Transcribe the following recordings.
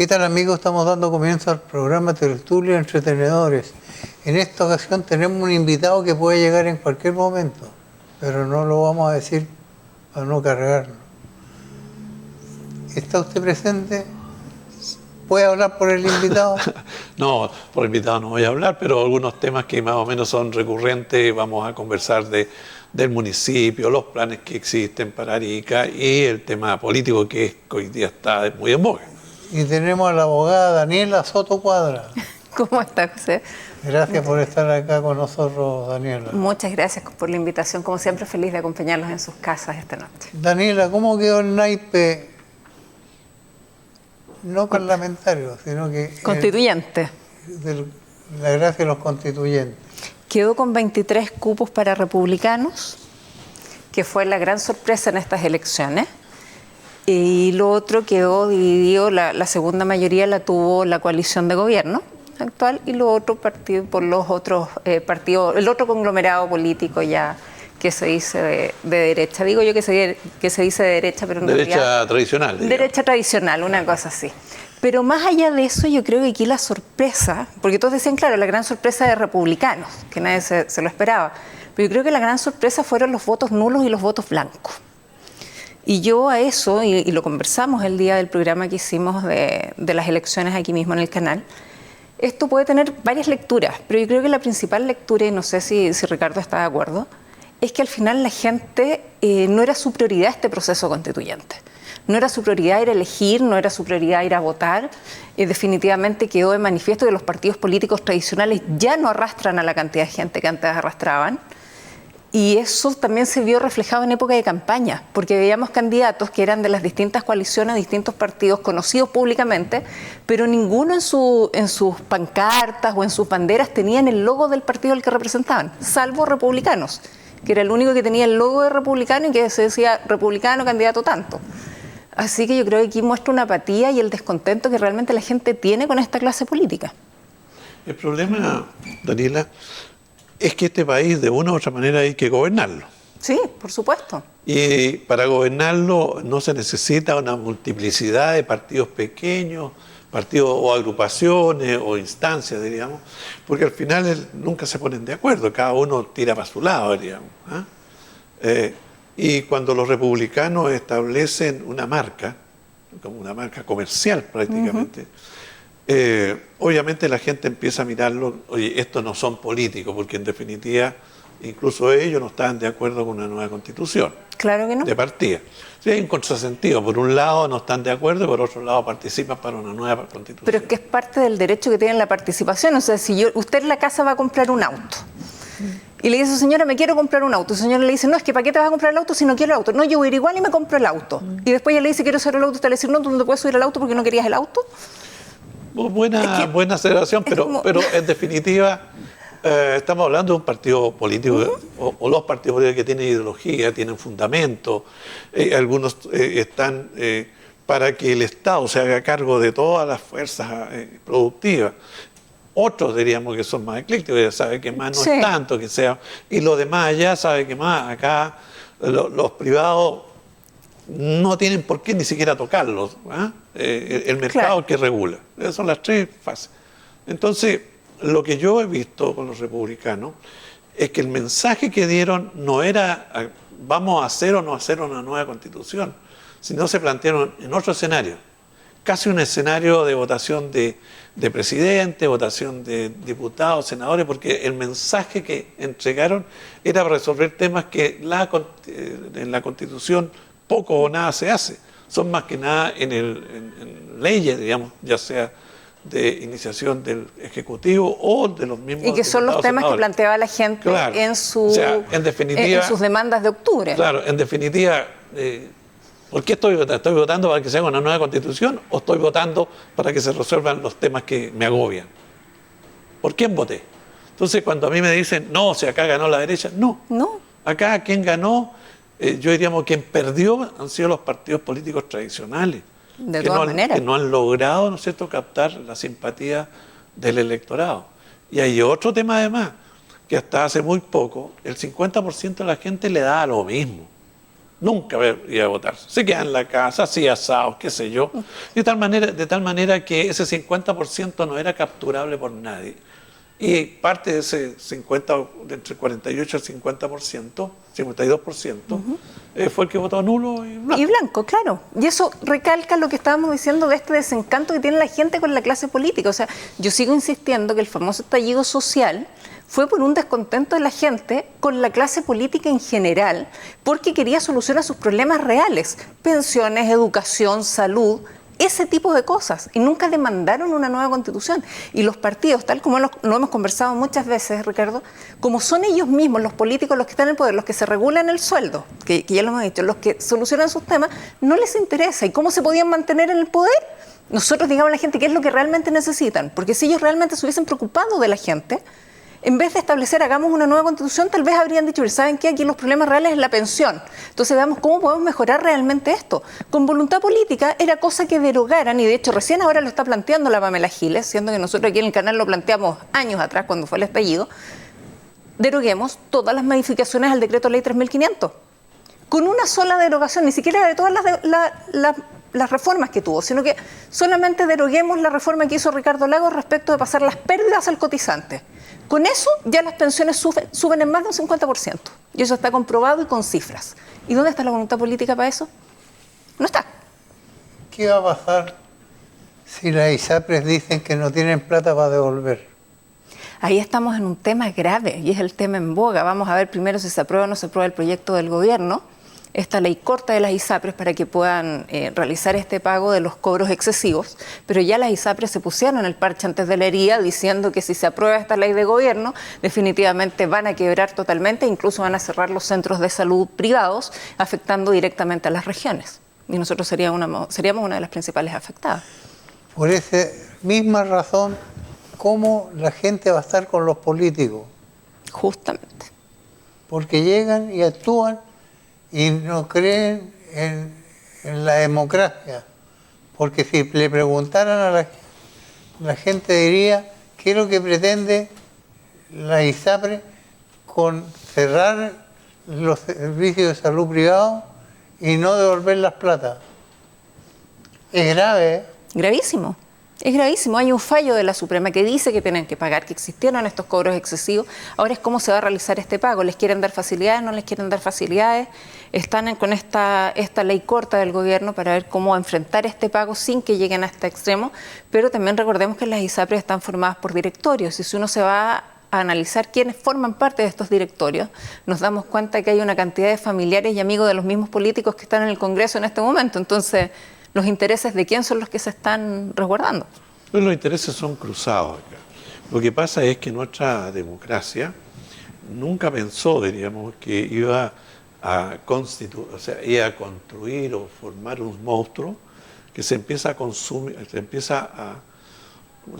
¿Qué tal, amigos? Estamos dando comienzo al programa Tertulia Entretenedores. En esta ocasión tenemos un invitado que puede llegar en cualquier momento, pero no lo vamos a decir para no cargarlo. ¿Está usted presente? ¿Puede hablar por el invitado? No, por el invitado no voy a hablar, pero algunos temas que más o menos son recurrentes, vamos a conversar del municipio, los planes que existen para Arica y el tema político que hoy día está muy en boga. Y tenemos a la abogada Daniela Soto Cuadra. ¿Cómo está, José? Gracias por estar acá con nosotros, Daniela. Muchas gracias por la invitación. Como siempre, feliz de acompañarlos en sus casas esta noche. Daniela, ¿cómo quedó el naipe? No parlamentario, sino que... Constituyente. La gracia de los constituyentes. Quedó con 23 cupos para republicanos, que fue la gran sorpresa en estas elecciones. Y lo otro quedó dividido, la segunda mayoría la tuvo la coalición de gobierno actual y lo otro partido por los otros partidos, el otro conglomerado político ya que se dice de derecha. Digo yo que se dice de derecha, pero en derecha realidad, tradicional. Digamos. Derecha tradicional, una cosa así. Pero más allá de eso, yo creo que aquí la sorpresa, porque todos decían, claro, la gran sorpresa de republicanos, que nadie se lo esperaba, pero yo creo que la gran sorpresa fueron los votos nulos y los votos blancos. Y yo a eso, y lo conversamos el día del programa que hicimos de las elecciones aquí mismo en el canal, esto puede tener varias lecturas, pero yo creo que la principal lectura, y no sé si Ricardo está de acuerdo, es que al final la gente no era su prioridad este proceso constituyente. No era su prioridad ir a elegir, no era su prioridad ir a votar. Definitivamente quedó de manifiesto que los partidos políticos tradicionales ya no arrastran a la cantidad de gente que antes arrastraban. Y eso también se vio reflejado en época de campaña, porque veíamos candidatos que eran de las distintas coaliciones, distintos partidos conocidos públicamente, pero ninguno en sus pancartas o en sus banderas tenían el logo del partido al que representaban, salvo republicanos, que era el único que tenía el logo de republicano y que se decía republicano, candidato tanto. Así que yo creo que aquí muestra una apatía y el descontento que realmente la gente tiene con esta clase política. El problema, Daniela, es que este país de una u otra manera hay que gobernarlo. Sí, por supuesto. Y para gobernarlo no se necesita una multiplicidad de partidos pequeños, partidos o agrupaciones o instancias, diríamos, porque al final nunca se ponen de acuerdo, cada uno tira para su lado, diríamos. Y cuando los republicanos establecen una marca, como una marca comercial prácticamente, obviamente la gente empieza a mirarlo, oye, estos no son políticos, porque en definitiva incluso ellos no estaban de acuerdo con una nueva constitución. Claro que no. De partida. Sí, hay un contrasentido. Por un lado no están de acuerdo y por otro lado participan para una nueva constitución. Pero es que es parte del derecho que tienen la participación. O sea, si usted en la casa va a comprar un auto y le dice, señora, me quiero comprar un auto. Y su señora le dice, no, es que ¿para qué te vas a comprar el auto si no quiero el auto? No, yo voy a ir igual y me compro el auto. Y después ella le dice, quiero usar el auto. Usted le dice, no, tú no te puedes subir al auto porque no querías el auto. Buena aceleración, pero en definitiva estamos hablando de un partido político o los partidos políticos que tienen ideología, tienen fundamento, algunos están para que el Estado se haga cargo de todas las fuerzas productivas. Otros diríamos que son más eclécticos, ya sabe que más no es tanto que sea, y los demás ya sabe que más acá los privados no tienen por qué ni siquiera tocarlos, el mercado que regula. Esas son las tres fases. Entonces, lo que yo he visto con los republicanos es que el mensaje que dieron no era vamos a hacer o no hacer una nueva constitución, sino se plantearon en otro escenario, casi un escenario de votación de presidente, votación de diputados, senadores, porque el mensaje que entregaron era para resolver temas que en la constitución poco o nada se hace. Son más que nada en leyes, digamos, ya sea de iniciación del Ejecutivo o de los mismos. Y que son los temas que planteaba la gente en sus demandas de octubre. Claro, en definitiva, ¿por qué estoy votando? ¿Estoy votando para que se haga una nueva constitución o estoy votando para que se resuelvan los temas que me agobian? ¿Por quién voté? Entonces, cuando a mí me dicen, no, si acá ganó la derecha, no. Acá quien ganó, yo diríamos quien perdió han sido los partidos políticos tradicionales. De todas maneras. Que no han logrado, ¿no es cierto?, captar la simpatía del electorado. Y hay otro tema además, que hasta hace muy poco, el 50% de la gente le da lo mismo. nunca ir a votar. Se queda en la casa, hacía asados, qué sé yo. De tal manera que ese 50% no era capturable por nadie. Y parte de ese 50, de entre 48 al 50%, 52%, fue el que votó nulo y blanco. Y blanco, claro. Y eso recalca lo que estábamos diciendo de este desencanto que tiene la gente con la clase política. O sea, yo sigo insistiendo que el famoso estallido social fue por un descontento de la gente con la clase política en general, porque quería solucionar sus problemas reales, pensiones, educación, salud, ese tipo de cosas, y nunca demandaron una nueva constitución. Y los partidos, tal como lo hemos conversado muchas veces, Ricardo, como son ellos mismos, los políticos, los que están en el poder, los que se regulan el sueldo, que ya lo hemos dicho, los que solucionan sus temas, no les interesa. ¿Y cómo se podían mantener en el poder? Nosotros digamos a la gente qué es lo que realmente necesitan, porque si ellos realmente se hubiesen preocupado de la gente, en vez de establecer, hagamos una nueva constitución, tal vez habrían dicho, ¿saben qué? Aquí los problemas reales es la pensión. Entonces veamos cómo podemos mejorar realmente esto. Con voluntad política era cosa que derogaran, y de hecho recién ahora lo está planteando la Pamela Giles, siendo que nosotros aquí en el canal lo planteamos años atrás, cuando fue el estallido, deroguemos todas las modificaciones al decreto ley 3500. Con una sola derogación, ni siquiera de todas las reformas que tuvo, sino que solamente deroguemos la reforma que hizo Ricardo Lagos respecto de pasar las pérdidas al cotizante. Con eso ya las pensiones suben en más de un 50%. Y eso está comprobado y con cifras. ¿Y dónde está la voluntad política para eso? No está. ¿Qué va a pasar si las ISAPRES dicen que no tienen plata para devolver? Ahí estamos en un tema grave y es el tema en boga. Vamos a ver primero si se aprueba o no se aprueba el proyecto del gobierno, esta ley corta de las ISAPRES para que puedan realizar este pago de los cobros excesivos, pero ya las ISAPRES se pusieron el parche antes de la herida diciendo que si se aprueba esta ley de gobierno definitivamente van a quebrar totalmente, incluso van a cerrar los centros de salud privados, afectando directamente a las regiones. Y nosotros seríamos una de las principales afectadas. Por esa misma razón, ¿cómo la gente va a estar con los políticos? Justamente. Porque llegan y actúan y no creen en la democracia. Porque si le preguntaran a la gente diría, ¿qué es lo que pretende la ISAPRE con cerrar los servicios de salud privados y no devolver las plata? Es grave, ¿eh? Gravísimo. Es gravísimo. Hay un fallo de la Suprema que dice que tienen que pagar, que existieron estos cobros excesivos. Ahora es cómo se va a realizar este pago. ¿Les quieren dar facilidades? ¿No les quieren dar facilidades? Están con esta ley corta del gobierno para ver cómo enfrentar este pago sin que lleguen a este extremo. Pero también recordemos que las ISAPRES están formadas por directorios. Y si uno se va a analizar quiénes forman parte de estos directorios, nos damos cuenta que hay una cantidad de familiares y amigos de los mismos políticos que están en el Congreso en este momento. Entonces, ¿los intereses de quién son los que se están resguardando? Pues los intereses son cruzados acá. Lo que pasa es que nuestra democracia nunca pensó, diríamos, que iba a iba a construir o formar un monstruo que se empieza a consumir, se empieza a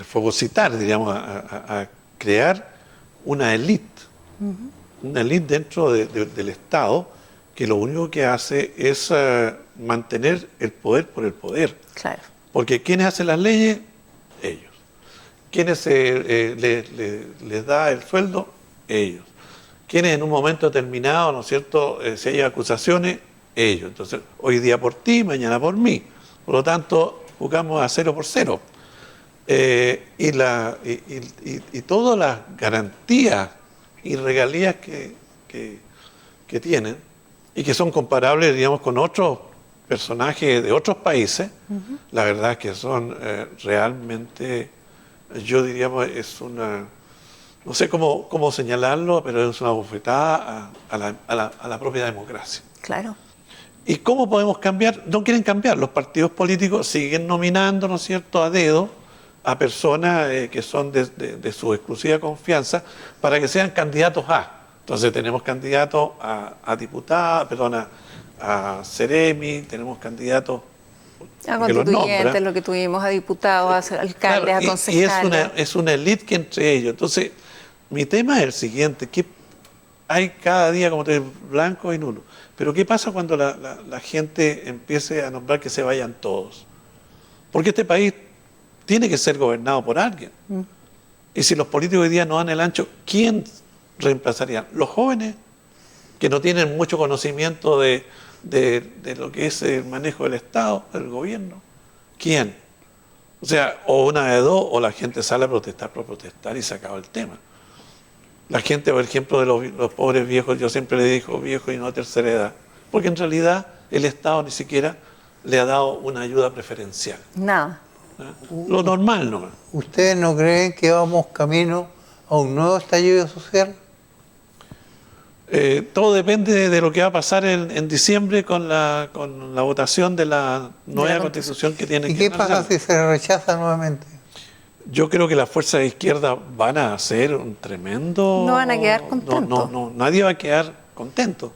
fagocitar, diríamos, a crear una élite. Una élite dentro del Estado que lo único que hace es mantener el poder por el poder. Claro. Porque ¿quiénes hacen las leyes? Ellos. ¿Quiénes les da el sueldo? Ellos. ¿Quiénes en un momento determinado, ¿no es cierto?, si hay acusaciones? Ellos. Entonces, hoy día por ti, mañana por mí. Por lo tanto, jugamos a 0 por 0. Y todas las garantías y regalías que tienen, y que son comparables, digamos, con otros personajes de otros países, la verdad es que son realmente, yo diríamos, es una, no sé cómo señalarlo, pero es una bofetada a la propia democracia. Claro. ¿Y cómo podemos cambiar? No quieren cambiar. Los partidos políticos siguen nominando, ¿no es cierto?, a dedo a personas que son de su exclusiva confianza para que sean candidatos a. Entonces tenemos candidatos a diputados, perdón, a Ceremi, tenemos candidatos a constituyentes, lo que tuvimos, a diputados, a alcaldes, claro, a concejales. Y es una élite que entre ellos. Entonces, mi tema es el siguiente, que hay cada día, como te digo, blancos y nulos. Pero ¿qué pasa cuando la gente empiece a nombrar que se vayan todos? Porque este país tiene que ser gobernado por alguien. Y si los políticos hoy día no dan el ancho, ¿quién reemplazaría? Los jóvenes, que no tienen mucho conocimiento de de lo que es el manejo del Estado, del gobierno? ¿Quién? O sea, o una de dos, o la gente sale a protestar por protestar y se acaba el tema. La gente, por ejemplo, de los pobres viejos, yo siempre le digo viejos y no tercera edad, porque en realidad el Estado ni siquiera le ha dado una ayuda preferencial. Nada. Lo normal nomás. ¿Ustedes no creen que vamos camino a un nuevo estallido social? Todo depende de lo que va a pasar en diciembre con la votación de la nueva constitución que tiene ¿Y que qué pasa si se rechaza nuevamente? Yo creo que las fuerzas de izquierda van a hacer un tremendo... No van a quedar contentos. No, nadie va a quedar contento.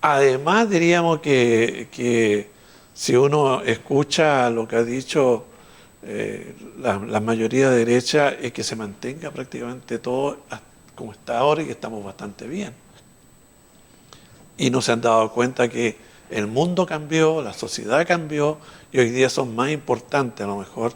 Además, diríamos que si uno escucha lo que ha dicho la mayoría de derecha, es que se mantenga prácticamente todo como está ahora y que estamos bastante bien. Y no se han dado cuenta que el mundo cambió, la sociedad cambió y hoy día son más importantes a lo mejor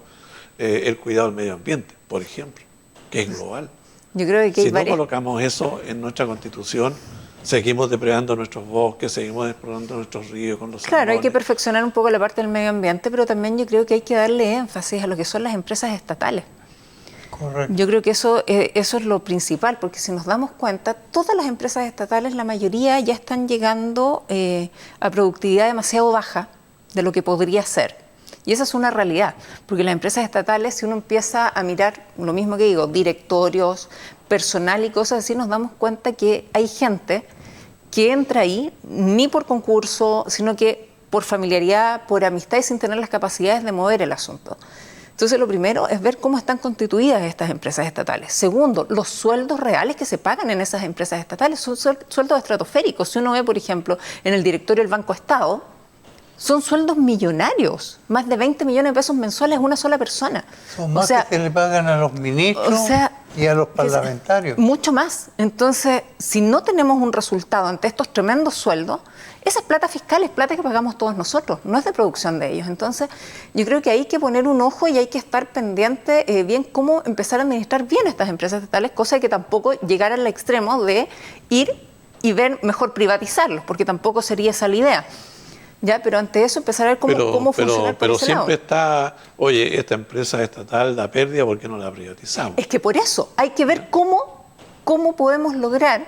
el cuidado del medio ambiente, por ejemplo, que es global. Yo creo que si no colocamos eso en nuestra Constitución, seguimos depredando nuestros bosques, seguimos depredando nuestros ríos con los Claro, salmones. hay que perfeccionar un poco la parte del medio ambiente, pero también yo creo que hay que darle énfasis a lo que son las empresas estatales. Correcto. Yo creo que eso es lo principal, porque si nos damos cuenta, todas las empresas estatales, la mayoría ya están llegando a productividad demasiado baja de lo que podría ser. Y esa es una realidad, porque las empresas estatales, si uno empieza a mirar lo mismo que digo, directorios, personal y cosas así, nos damos cuenta que hay gente que entra ahí ni por concurso, sino que por familiaridad, por amistad y sin tener las capacidades de mover el asunto. Entonces, lo primero es ver cómo están constituidas estas empresas estatales. Segundo, los sueldos reales que se pagan en esas empresas estatales son sueldos estratosféricos. Si uno ve, por ejemplo, en el directorio del Banco Estado, son sueldos millonarios, más de 20 millones de pesos mensuales a una sola persona. Son más que se le pagan a los ministros y a los parlamentarios. Mucho más. Entonces, si no tenemos un resultado ante estos tremendos sueldos, esa es plata fiscal, es plata que pagamos todos nosotros, no es de producción de ellos. Entonces, yo creo que hay que poner un ojo y hay que estar pendiente bien cómo empezar a administrar bien estas empresas estatales, cosa de que tampoco llegar al extremo de ir y ver mejor privatizarlos, porque tampoco sería esa la idea. Ya, pero ante eso empezar a ver cómo funciona. Pero siempre está, oye, esta empresa estatal da pérdida, ¿por qué no la privatizamos? Es que por eso hay que ver cómo podemos lograr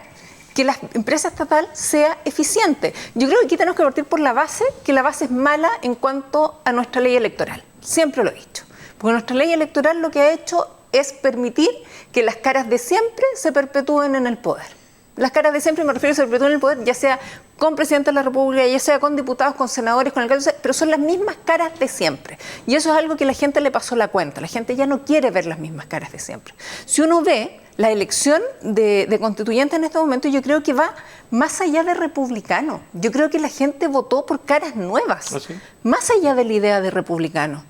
que la empresa estatal sea eficiente. Yo creo que aquí tenemos que partir por la base, que la base es mala en cuanto a nuestra ley electoral. Siempre lo he dicho. Porque nuestra ley electoral lo que ha hecho es permitir que las caras de siempre se perpetúen en el poder. Las caras de siempre, me refiero a se perpetúen en el poder, ya sea con presidente de la República, ya sea con diputados, con senadores, con alcaldes, pero son las mismas caras de siempre. Y eso es algo que la gente le pasó la cuenta. La gente ya no quiere ver las mismas caras de siempre. Si uno ve la elección de constituyentes en este momento, yo creo que va más allá de republicano. Yo creo que la gente votó por caras nuevas, ¿Ah, sí? más allá de la idea de republicano.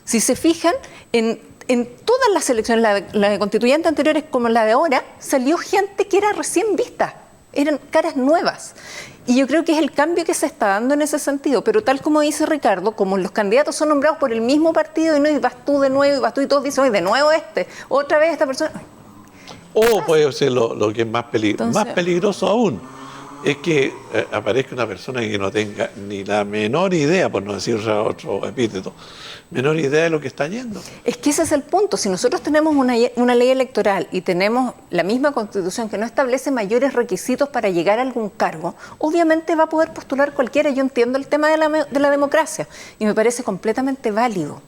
Si se fijan, en todas las elecciones, la de constituyentes anteriores como la de ahora, salió gente que era recién vista, eran caras nuevas. Y yo creo que es el cambio que se está dando en ese sentido, pero tal como dice Ricardo, como los candidatos son nombrados por el mismo partido y vas tú de nuevo, y vas tú y todos dicen, oye, de nuevo otra vez esta persona. O puede ser lo que es más Entonces, peligroso aún, es que aparezca una persona que no tenga ni la menor idea, por no decir otro epíteto, menor idea de lo que está yendo. Es que ese es el punto. Si nosotros tenemos una ley electoral y tenemos la misma Constitución que no establece mayores requisitos para llegar a algún cargo, obviamente va a poder postular cualquiera. Yo entiendo el tema de la democracia y me parece completamente válido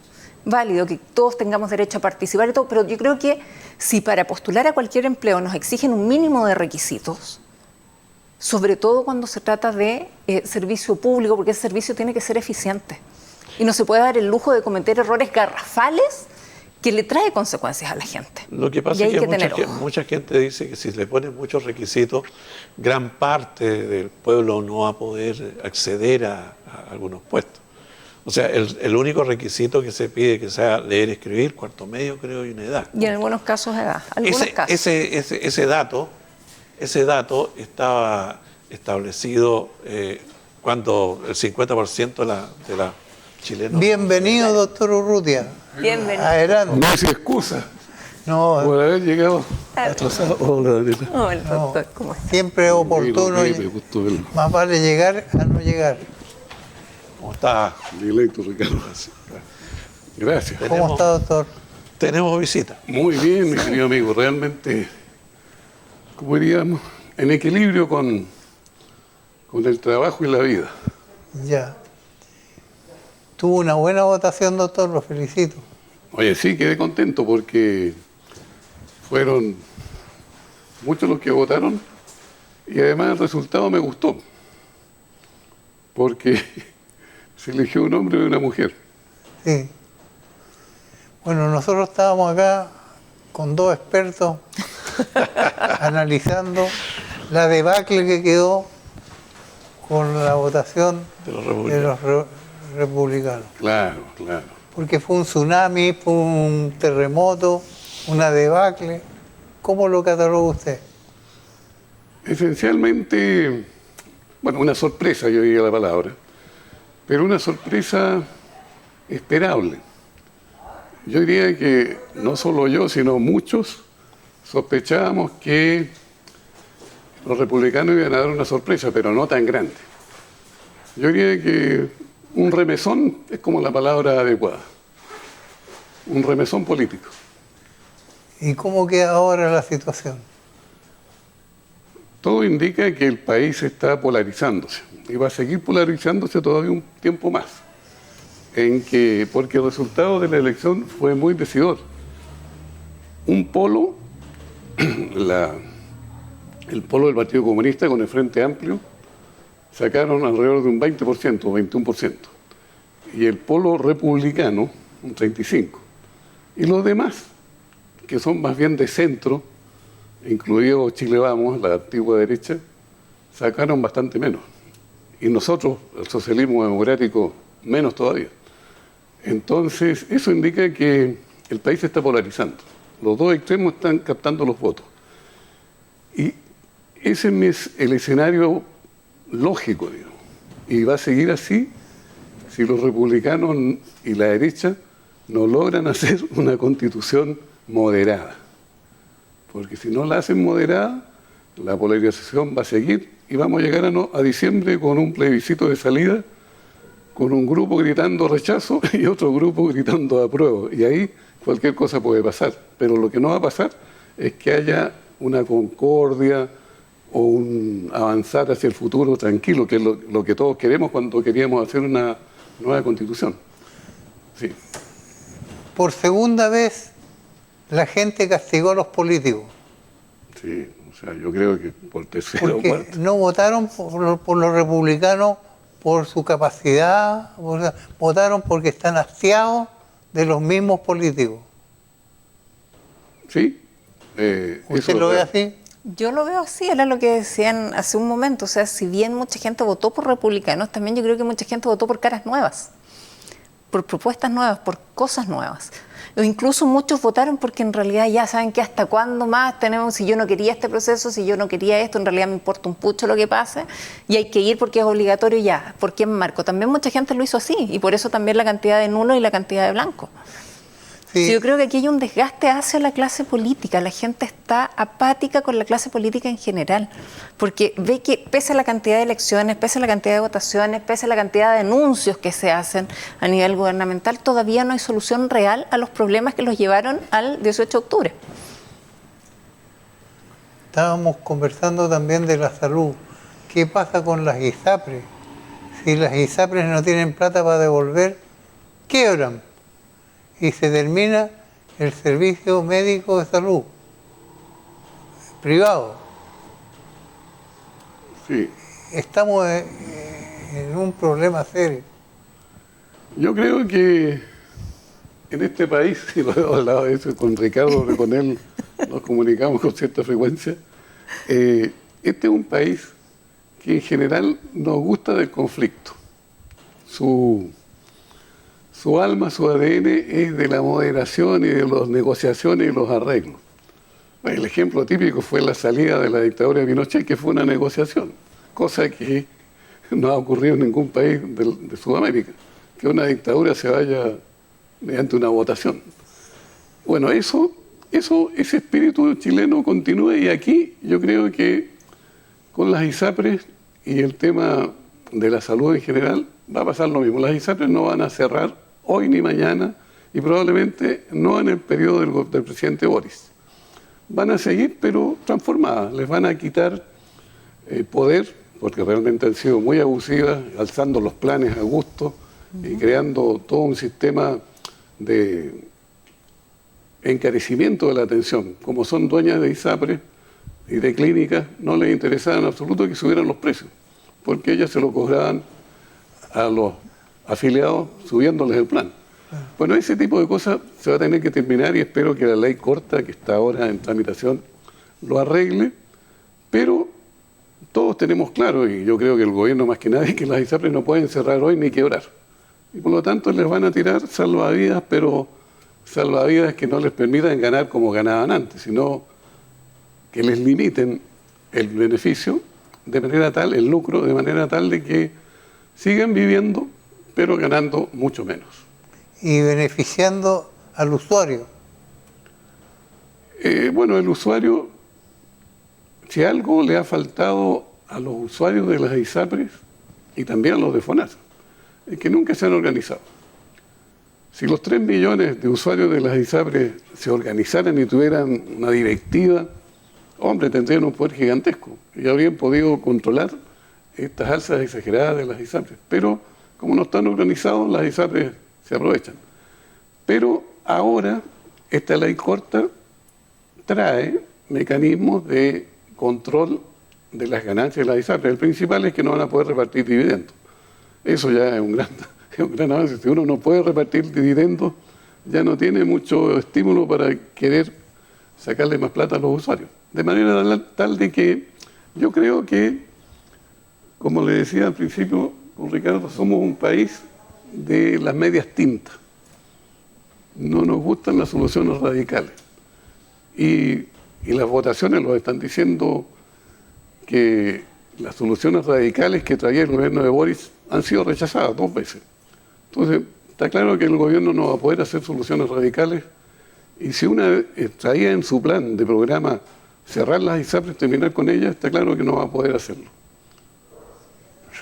que todos tengamos derecho a participar y todo, pero yo creo que si para postular a cualquier empleo nos exigen un mínimo de requisitos, sobre todo cuando se trata de servicio público, porque ese servicio tiene que ser eficiente. Y no se puede dar el lujo de cometer errores garrafales que le trae consecuencias a la gente. Lo que pasa es que mucha gente dice que si le ponen muchos requisitos, gran parte del pueblo no va a poder acceder a algunos puestos. O sea, el único requisito que se pide que sea leer, escribir, cuarto medio, creo, y una edad. Y en algunos casos edad. Ese dato estaba establecido cuando el 50% de la chilenos... Bienvenido, doctor Urrutia. Bienvenido. Adelante. No es excusa. No, por haber llegado atrasado. Hola, Daniela. Hola, no, doctor, ¿cómo está? siempre es oportuno. Me gustó verlo. Más vale llegar a no llegar. ¿Cómo está? Directo, Ricardo. Gracias. ¿Cómo está, doctor? Tenemos visita. Muy bien, mi querido amigo. Realmente, como diríamos, en equilibrio con el trabajo y la vida. Ya. Tuvo una buena votación, doctor, lo felicito. Oye, sí, quedé contento porque fueron muchos los que votaron y además el resultado me gustó. Porque se eligió un hombre y una mujer. Sí. Bueno, nosotros estábamos acá con dos expertos analizando la debacle que quedó con la votación De los de los republicanos. Claro, claro. Porque fue un tsunami, fue un terremoto, una debacle. ¿Cómo lo cataloga usted? Esencialmente, bueno, una sorpresa, yo diría la palabra, pero una sorpresa esperable. Yo diría que no solo yo, sino muchos sospechábamos que los republicanos iban a dar una sorpresa, pero no tan grande. Yo diría que un remesón es como la palabra adecuada. Un remesón político. ¿Y cómo queda ahora la situación? Todo indica que el país está polarizándose y va a seguir polarizándose todavía un tiempo más. Porque el resultado de la elección fue muy decidor. Un polo, el polo del Partido Comunista con el Frente Amplio, sacaron alrededor de un 20% o 21%. Y el polo republicano, un 35%. Y los demás, que son más bien de centro, incluido Chile Vamos, la antigua derecha, sacaron bastante menos. Y nosotros, el socialismo democrático, menos todavía. Entonces, eso indica que el país se está polarizando. Los dos extremos están captando los votos. Y ese es el escenario lógico, digamos. Y va a seguir así si los republicanos y la derecha no logran hacer una constitución moderada. Porque si no la hacen moderada, la polarización va a seguir y vamos a llegar a diciembre con un plebiscito de salida, con un grupo gritando rechazo y otro grupo gritando apruebo. Y ahí cualquier cosa puede pasar. Pero lo que no va a pasar es que haya una concordia o un avanzar hacia el futuro tranquilo, que es lo que todos queremos cuando queríamos hacer una nueva constitución. Sí. Por segunda vez, la gente castigó a los políticos. Sí, o sea, yo creo que por tercera o Porque cuarta. no votaron por los republicanos por su capacidad, votaron porque están hastiados de los mismos políticos. Sí. ¿Usted lo ve así? Yo lo veo así, era lo que decían hace un momento. O sea, si bien mucha gente votó por republicanos, también yo creo que mucha gente votó por caras nuevas, por propuestas nuevas, por cosas nuevas. O incluso muchos votaron porque en realidad ya saben que hasta cuándo más tenemos, si yo no quería este proceso, si yo no quería esto, en realidad me importa un pucho lo que pase y hay que ir porque es obligatorio ya. ¿Por qué me marco? También mucha gente lo hizo así y por eso también la cantidad de nulos y la cantidad de blancos. Sí. Sí, yo creo que aquí hay un desgaste hacia la clase política. La gente está apática con la clase política en general, porque ve que pese a la cantidad de elecciones, pese a la cantidad de votaciones, pese a la cantidad de anuncios que se hacen a nivel gubernamental, todavía no hay solución real a los problemas que los llevaron al 18 de octubre. Estábamos conversando también de la salud. ¿Qué pasa con las ISAPRES? Si las ISAPRES no tienen plata para devolver, quiebran. Y se termina el servicio médico de salud privado. Sí. Estamos en un problema serio. Yo creo que en este país, y lo he hablado de eso con Ricardo, que con él nos comunicamos con cierta frecuencia, este es un país que en general nos gusta del conflicto. Su alma, su ADN es de la moderación y de las negociaciones y los arreglos. El ejemplo típico fue la salida de la dictadura de Pinochet, que fue una negociación, cosa que no ha ocurrido en ningún país de Sudamérica, que una dictadura se vaya mediante una votación. Bueno, eso ese espíritu chileno continúa, y aquí yo creo que con las ISAPRES y el tema de la salud en general va a pasar lo mismo. Las ISAPRES no van a cerrar hoy ni mañana, y probablemente no en el periodo del presidente Boris. Van a seguir, pero transformadas. Les van a quitar poder, porque realmente han sido muy abusivas, alzando los planes a gusto y creando todo un sistema de encarecimiento de la atención. Como son dueñas de ISAPRES y de clínicas, no les interesaba en absoluto que subieran los precios, porque ellas se lo cobraban a los afiliados subiéndoles el plan. Bueno, ese tipo de cosas se va a tener que terminar, y espero que la ley corta, que está ahora en tramitación, lo arregle, pero todos tenemos claro, y yo creo que el gobierno más que nadie, que las ISAPRES no pueden cerrar hoy ni quebrar. Y por lo tanto les van a tirar salvavidas, pero salvavidas que no les permitan ganar como ganaban antes, sino que les limiten el beneficio de manera tal, el lucro, de manera tal de que sigan viviendo, pero ganando mucho menos. Y beneficiando al usuario. Bueno, el usuario, si algo le ha faltado a los usuarios de las ISAPRES y también a los de FONASA, es que nunca se han organizado. Si los 3 millones de usuarios de las ISAPRES se organizaran y tuvieran una directiva, hombre, tendrían un poder gigantesco y habrían podido controlar estas alzas exageradas de las ISAPRES. Pero como no están organizados, las ISAPRES se aprovechan. Pero ahora esta ley corta trae mecanismos de control de las ganancias de las ISAPRES. El principal es que no van a poder repartir dividendos. Eso ya es un gran avance. Si uno no puede repartir dividendos, ya no tiene mucho estímulo para querer sacarle más plata a los usuarios. De manera tal de que yo creo que, como le decía al principio con Ricardo, somos un país de las medias tintas. No nos gustan las soluciones radicales. Y las votaciones lo están diciendo, que las soluciones radicales que traía el gobierno de Boris han sido rechazadas 2 veces. Entonces, está claro que el gobierno no va a poder hacer soluciones radicales, y si una traía en su plan de programa cerrar las ISAPRES, terminar con ellas, está claro que no va a poder hacerlo.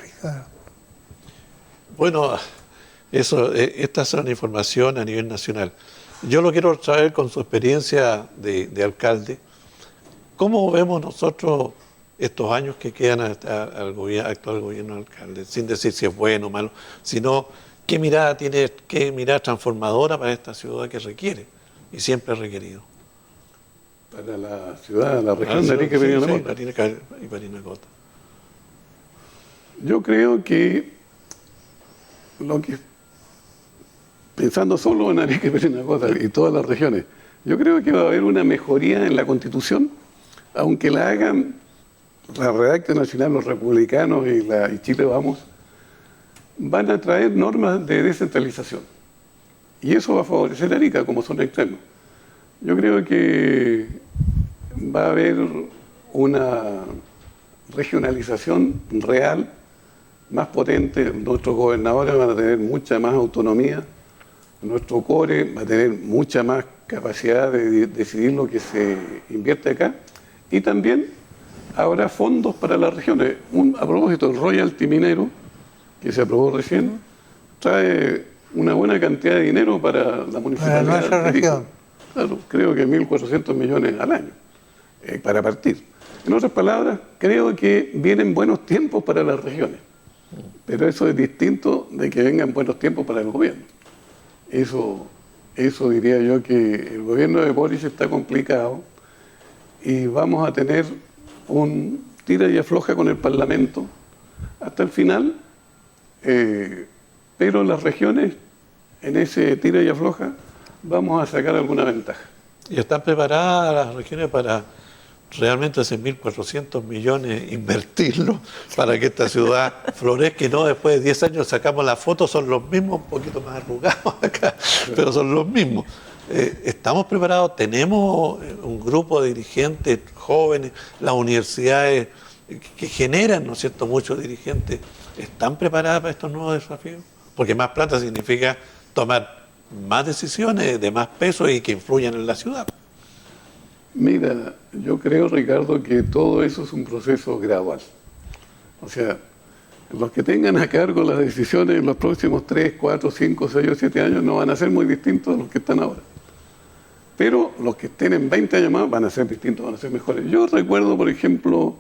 Ricardo. Bueno, esta es una información a nivel nacional. Yo lo quiero traer con su experiencia de alcalde. ¿Cómo vemos nosotros estos años que quedan al actual gobierno del alcalde? Sin decir si es bueno o malo, sino qué mirada tiene, qué mirada transformadora para esta ciudad que requiere y siempre ha requerido. Para la ciudad, la región de Arica y Parinacota. Y Parinacota. Yo creo que pensando solo en Arica y Parinacota y todas las regiones, yo creo que va a haber una mejoría en la Constitución, aunque la hagan, la redacten al final los republicanos y Chile Vamos, van a traer normas de descentralización. Y eso va a favorecer a Arica como zona extrema. Yo creo que va a haber una regionalización real, más potente. Nuestros gobernadores van a tener mucha más autonomía, nuestro CORE va a tener mucha más capacidad de decidir lo que se invierte acá, y también habrá fondos para las regiones. A propósito, el royalty minero, que se aprobó recién, trae una buena cantidad de dinero para la municipalidad. Para nuestra región. Claro, creo que 1.400 millones al año, para partir. En otras palabras, creo que vienen buenos tiempos para las regiones, pero eso es distinto de que vengan buenos tiempos para el gobierno. Eso diría yo, que el gobierno de Boris está complicado y vamos a tener un tira y afloja con el Parlamento hasta el final, pero las regiones, en ese tira y afloja, vamos a sacar alguna ventaja. ¿Y están preparadas las regiones para realmente esos 1.400 millones invertirlo para que esta ciudad florezca? Y no, después de 10 años sacamos la foto, son los mismos, un poquito más arrugados acá, pero son los mismos. ¿Estamos preparados? ¿Tenemos un grupo de dirigentes jóvenes? ¿Las universidades que generan, ¿no es cierto?, muchos dirigentes, están preparadas para estos nuevos desafíos? Porque más plata significa tomar más decisiones de más peso y que influyan en la ciudad. Mira, yo creo, Ricardo, que todo eso es un proceso gradual. O sea, los que tengan a cargo las decisiones en los próximos 3, 4, 5, 6 o 7 años no van a ser muy distintos a los que están ahora. Pero los que estén en 20 años más van a ser distintos, van a ser mejores. Yo recuerdo, por ejemplo,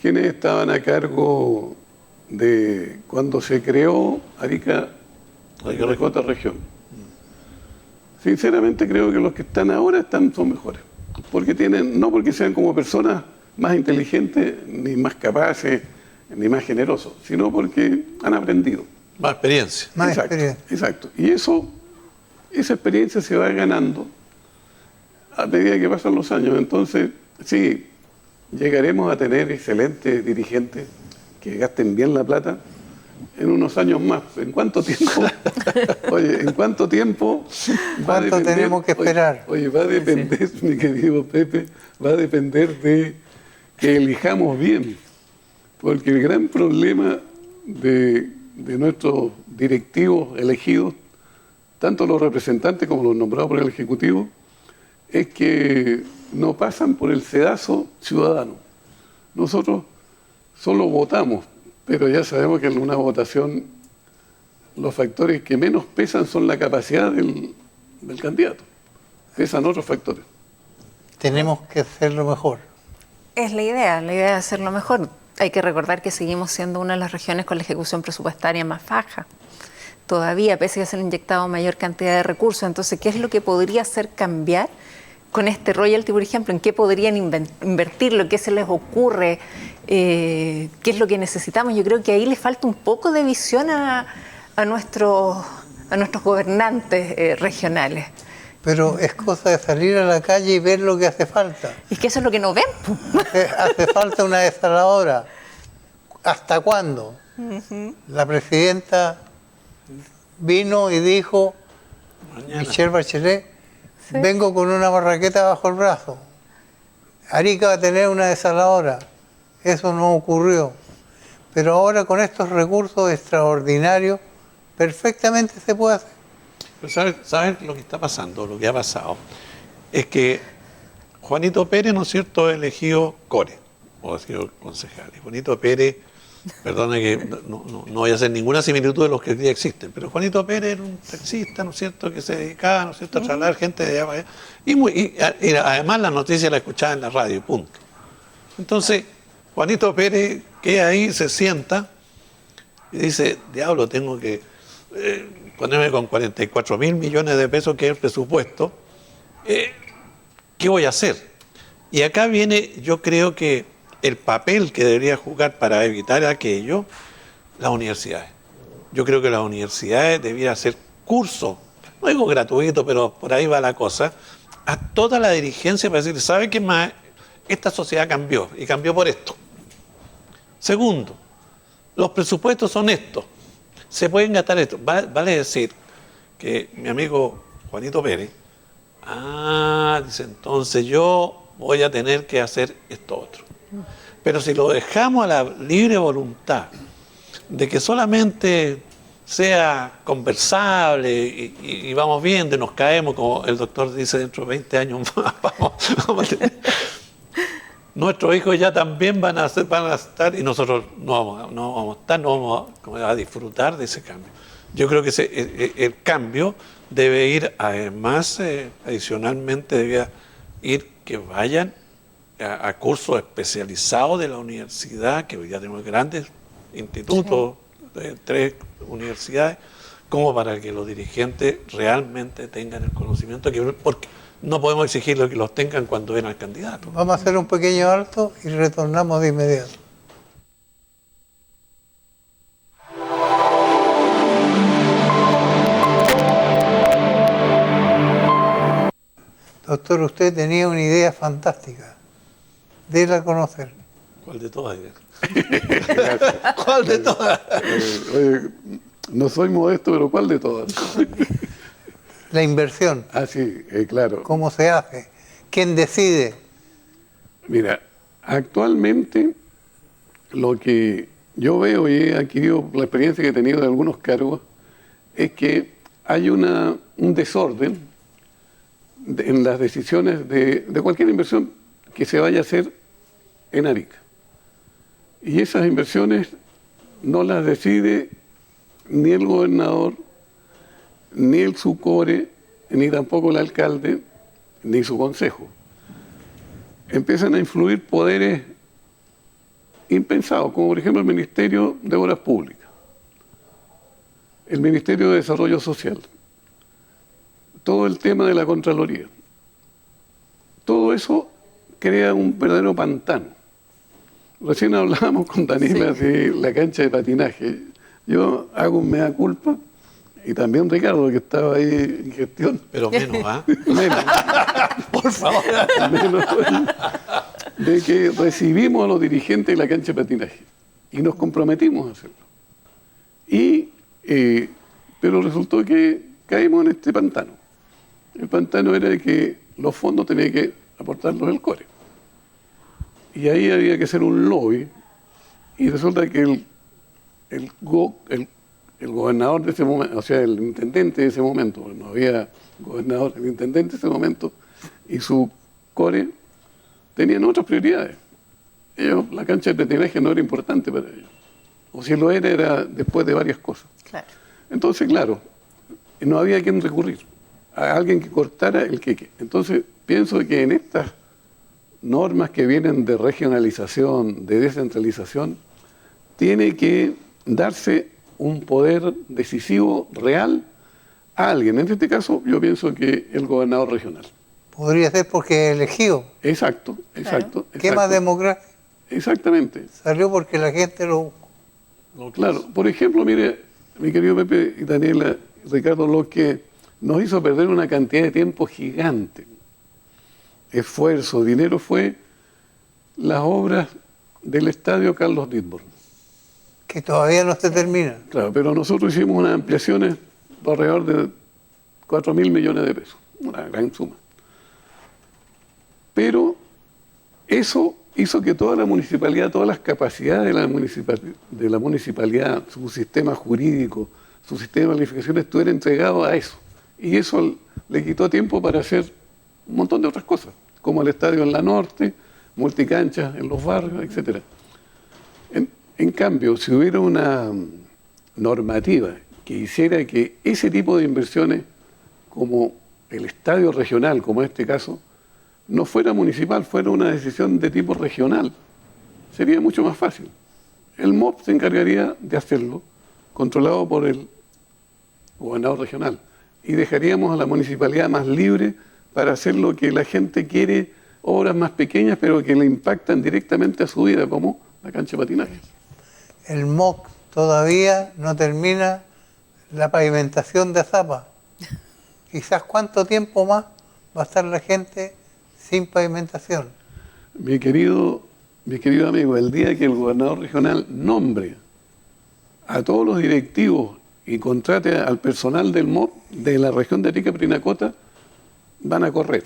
quienes estaban a cargo de cuando se creó Arica, la cuarta región. Sinceramente creo que los que están ahora son mejores. Porque no porque sean como personas más inteligentes, ni más capaces, ni más generosos, sino porque han aprendido. Más experiencia. Más experiencia. Exacto. Y esa experiencia se va ganando a medida que pasan los años. Entonces, sí, llegaremos a tener excelentes dirigentes que gasten bien la plata en unos años más. ¿En cuánto tiempo? Oye, ¿en cuánto tiempo? ¿Cuánto tenemos que esperar? Oye, va a depender, mi querido Pepe, va a depender de que elijamos bien. Porque el gran problema de nuestros directivos elegidos, tanto los representantes como los nombrados por el Ejecutivo, es que no pasan por el sedazo ciudadano. Nosotros solo votamos, pero ya sabemos que en una votación los factores que menos pesan son la capacidad del candidato. Pesan otros factores. Tenemos que hacerlo mejor. Es la idea es hacerlo mejor. Hay que recordar que seguimos siendo una de las regiones con la ejecución presupuestaria más baja. Todavía, pese a que se han inyectado mayor cantidad de recursos. Entonces, ¿qué es lo que podría hacer cambiar con este royalty, por ejemplo? ¿En qué podrían invertirlo? ¿Qué se les ocurre? ¿Qué es lo que necesitamos? Yo creo que ahí le falta un poco de visión a nuestros gobernantes regionales. Pero es cosa de salir a la calle y ver lo que hace falta. Y es que eso es lo que no ven. Hace falta una desaladora. ¿Hasta cuándo? La presidenta vino y dijo, Michelle Bachelet, Sí. vengo con una barraqueta bajo el brazo. Arica va a tener una desaladora. Eso no ocurrió. Pero ahora con estos recursos extraordinarios, perfectamente se puede hacer. Pero ¿sabes lo que está pasando? Lo que ha pasado es que Juanito Pérez, ¿no es cierto?, ha elegido core, o ha sido concejal. Y Juanito Pérez, perdone que no voy a hacer ninguna similitud de los que hoy día existen, pero Juanito Pérez era un taxista, ¿no es cierto?, que se dedicaba, ¿no es cierto?, a trasladar gente de allá para allá. Y además la noticia la escuchaba en la radio, punto. Entonces, Juanito Pérez queda ahí, se sienta y dice, diablo, tengo que ponerme con 44.000 millones de pesos, que es el presupuesto. ¿Qué voy a hacer? Y acá viene, yo creo que el papel que debería jugar para evitar aquello, las universidades. Yo creo que las universidades debieran hacer cursos, no digo gratuito, pero por ahí va la cosa, a toda la dirigencia para decir, ¿sabe qué más? Esta sociedad cambió, y cambió por esto. Segundo, los presupuestos son estos. Se pueden gastar esto. Vale decir que mi amigo Juanito Pérez, dice, entonces yo voy a tener que hacer esto otro. Pero si lo dejamos a la libre voluntad de que solamente sea conversable y vamos viendo y nos caemos, como el doctor dice, dentro de 20 años más, vamos a tener. Nuestros hijos ya también van a estar y nosotros no vamos a estar, no vamos a disfrutar de ese cambio. Yo creo que el cambio debe ir, además, adicionalmente, debe ir que vayan a cursos especializados de la universidad, que hoy ya tenemos grandes institutos, de 3 universidades, como para que los dirigentes realmente tengan el conocimiento, porque no podemos exigirle que los tengan cuando ven al candidato. Vamos a hacer un pequeño alto y retornamos de inmediato. Doctor, usted tenía una idea fantástica. Déla a conocer. ¿Cuál de todas? ¿Cuál de todas? Oye, no soy modesto, pero ¿cuál de todas? La inversión. Sí, claro. ¿Cómo se hace? ¿Quién decide? Mira, actualmente lo que yo veo y he adquirido la experiencia que he tenido de algunos cargos es que hay un desorden en las decisiones de cualquier inversión que se vaya a hacer en Arica. Y esas inversiones no las decide ni el gobernador, ni el SUCORE, ni tampoco el alcalde, ni su consejo. Empiezan a influir poderes impensados, como por ejemplo el Ministerio de Obras Públicas, el Ministerio de Desarrollo Social, todo el tema de la Contraloría. Todo eso crea un verdadero pantano. Recién hablábamos con Daniela de la cancha de patinaje. Yo hago un mea culpa, y también Ricardo, que estaba ahí en gestión. Pero menos, ¿ah? Menos. Por favor. Menos de que recibimos a los dirigentes de la cancha de patinaje y nos comprometimos a hacerlo. Pero resultó que caímos en este pantano. El pantano era de que los fondos tenían que aportarlos el CORE. Y ahí había que hacer un lobby, y resulta que el gobernador de ese momento, o sea, el intendente de ese momento, no había gobernador, el intendente de ese momento y su CORE tenían otras prioridades. La cancha de patinaje no era importante para ellos. O si lo era después de varias cosas. Claro. Entonces, claro, no había a quien recurrir, a alguien que cortara el queque. Entonces, pienso que en estas normas que vienen de regionalización, de descentralización, tiene que darse un poder decisivo real a alguien. En este caso, yo pienso que el gobernador regional. Podría ser porque es elegido. Exacto. ¿Qué más democracia? Exactamente. Salió porque la gente lo... Claro. Por ejemplo, mire, mi querido Pepe y Daniela, Ricardo, lo que nos hizo perder una cantidad de tiempo gigante, esfuerzo, dinero, fue las obras del estadio Carlos Dittborn. Que todavía no se termina. Claro, pero nosotros hicimos unas ampliaciones de alrededor de 4.000 millones de pesos, una gran suma. Pero eso hizo que toda la municipalidad, todas las capacidades de la municipalidad, su sistema jurídico, su sistema de planificación estuviera entregado a eso. Y eso le quitó tiempo para hacer un montón de otras cosas, como el estadio en la norte, multicanchas en los barrios, etc. En cambio, si hubiera una normativa que hiciera que ese tipo de inversiones, como el estadio regional, como en este caso, no fuera municipal, fuera una decisión de tipo regional, sería mucho más fácil. El MOP se encargaría de hacerlo, controlado por el gobernador regional, y dejaríamos a la municipalidad más libre para hacer lo que la gente quiere, obras más pequeñas, pero que le impactan directamente a su vida, como la cancha de patinaje. El MOC todavía no termina la pavimentación de Azapa. Quizás cuánto tiempo más va a estar la gente sin pavimentación. Mi querido amigo, el día que el gobernador regional nombre a todos los directivos y contrate al personal del MOP de la región de Arica-Parinacota, van a correr.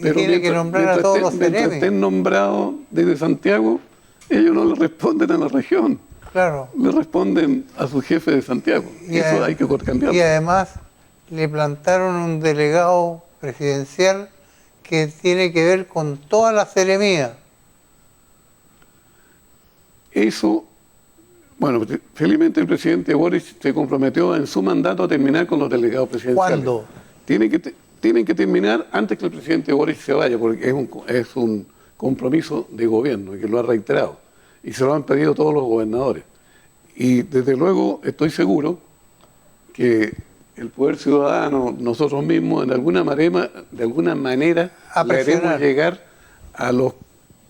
Pero tiene que nombrar a todos los mientras estén nombrados desde Santiago, ellos no le responden a la región. Claro. Le responden a su jefe de Santiago. Eso hay que cambiarlo. Y además le plantaron un delegado presidencial que tiene que ver con toda la seremía. Eso, bueno, felizmente el presidente Boris se comprometió en su mandato a terminar con los delegados presidenciales. ¿Cuándo? Tienen que terminar antes que el presidente Boris se vaya, porque es un compromiso de gobierno y que lo ha reiterado. Y se lo han pedido todos los gobernadores. Y desde luego estoy seguro que el poder ciudadano, nosotros mismos, de alguna manera le haremos llegar a los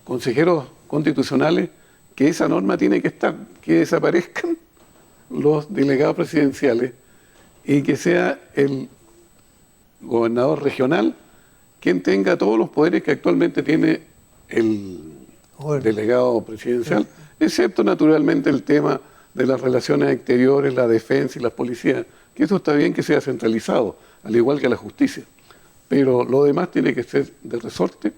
consejeros constitucionales que esa norma tiene que estar, que desaparezcan los delegados presidenciales y que sea el gobernador regional quien tenga todos los poderes que actualmente tiene el delegado presidencial, excepto naturalmente el tema de las relaciones exteriores, la defensa y las policías, que eso está bien que sea centralizado, al igual que la justicia, pero lo demás tiene que ser de resorte,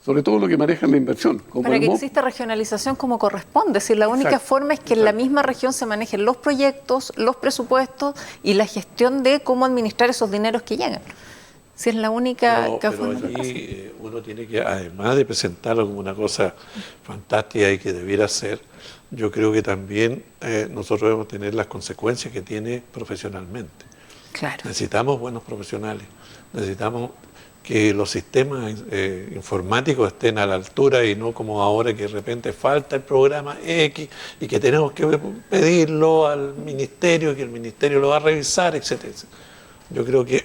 sobre todo lo que maneja la inversión. Como para que exista regionalización como corresponde, si la única forma es que en la misma región se manejen los proyectos, los presupuestos y la gestión de cómo administrar esos dineros que llegan. Si es la única que Pero allí uno tiene que, además de presentarlo como una cosa fantástica y que debiera ser, yo creo que también nosotros debemos tener las consecuencias que tiene profesionalmente. Claro. Necesitamos buenos profesionales, necesitamos que los sistemas informáticos estén a la altura y no como ahora que de repente falta el programa X y que tenemos que pedirlo al ministerio, que el ministerio lo va a revisar, etcétera, etcétera. Yo creo que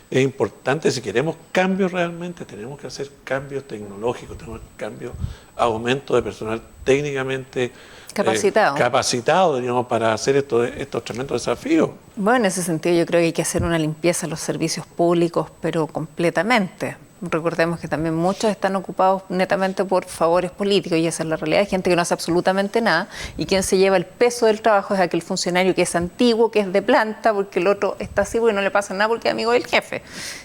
es importante, si queremos cambios realmente, tenemos que hacer cambios tecnológicos, tenemos cambios, aumento de personal técnicamente capacitado, digamos, para hacer estos tremendos desafíos. Bueno, en ese sentido yo creo que hay que hacer una limpieza en los servicios públicos, pero completamente. Recordemos que también muchos están ocupados netamente por favores políticos y esa es la realidad. Hay gente que no hace absolutamente nada y quien se lleva el peso del trabajo es aquel funcionario que es antiguo, que es de planta, porque el otro está así porque no le pasa nada porque es amigo del jefe.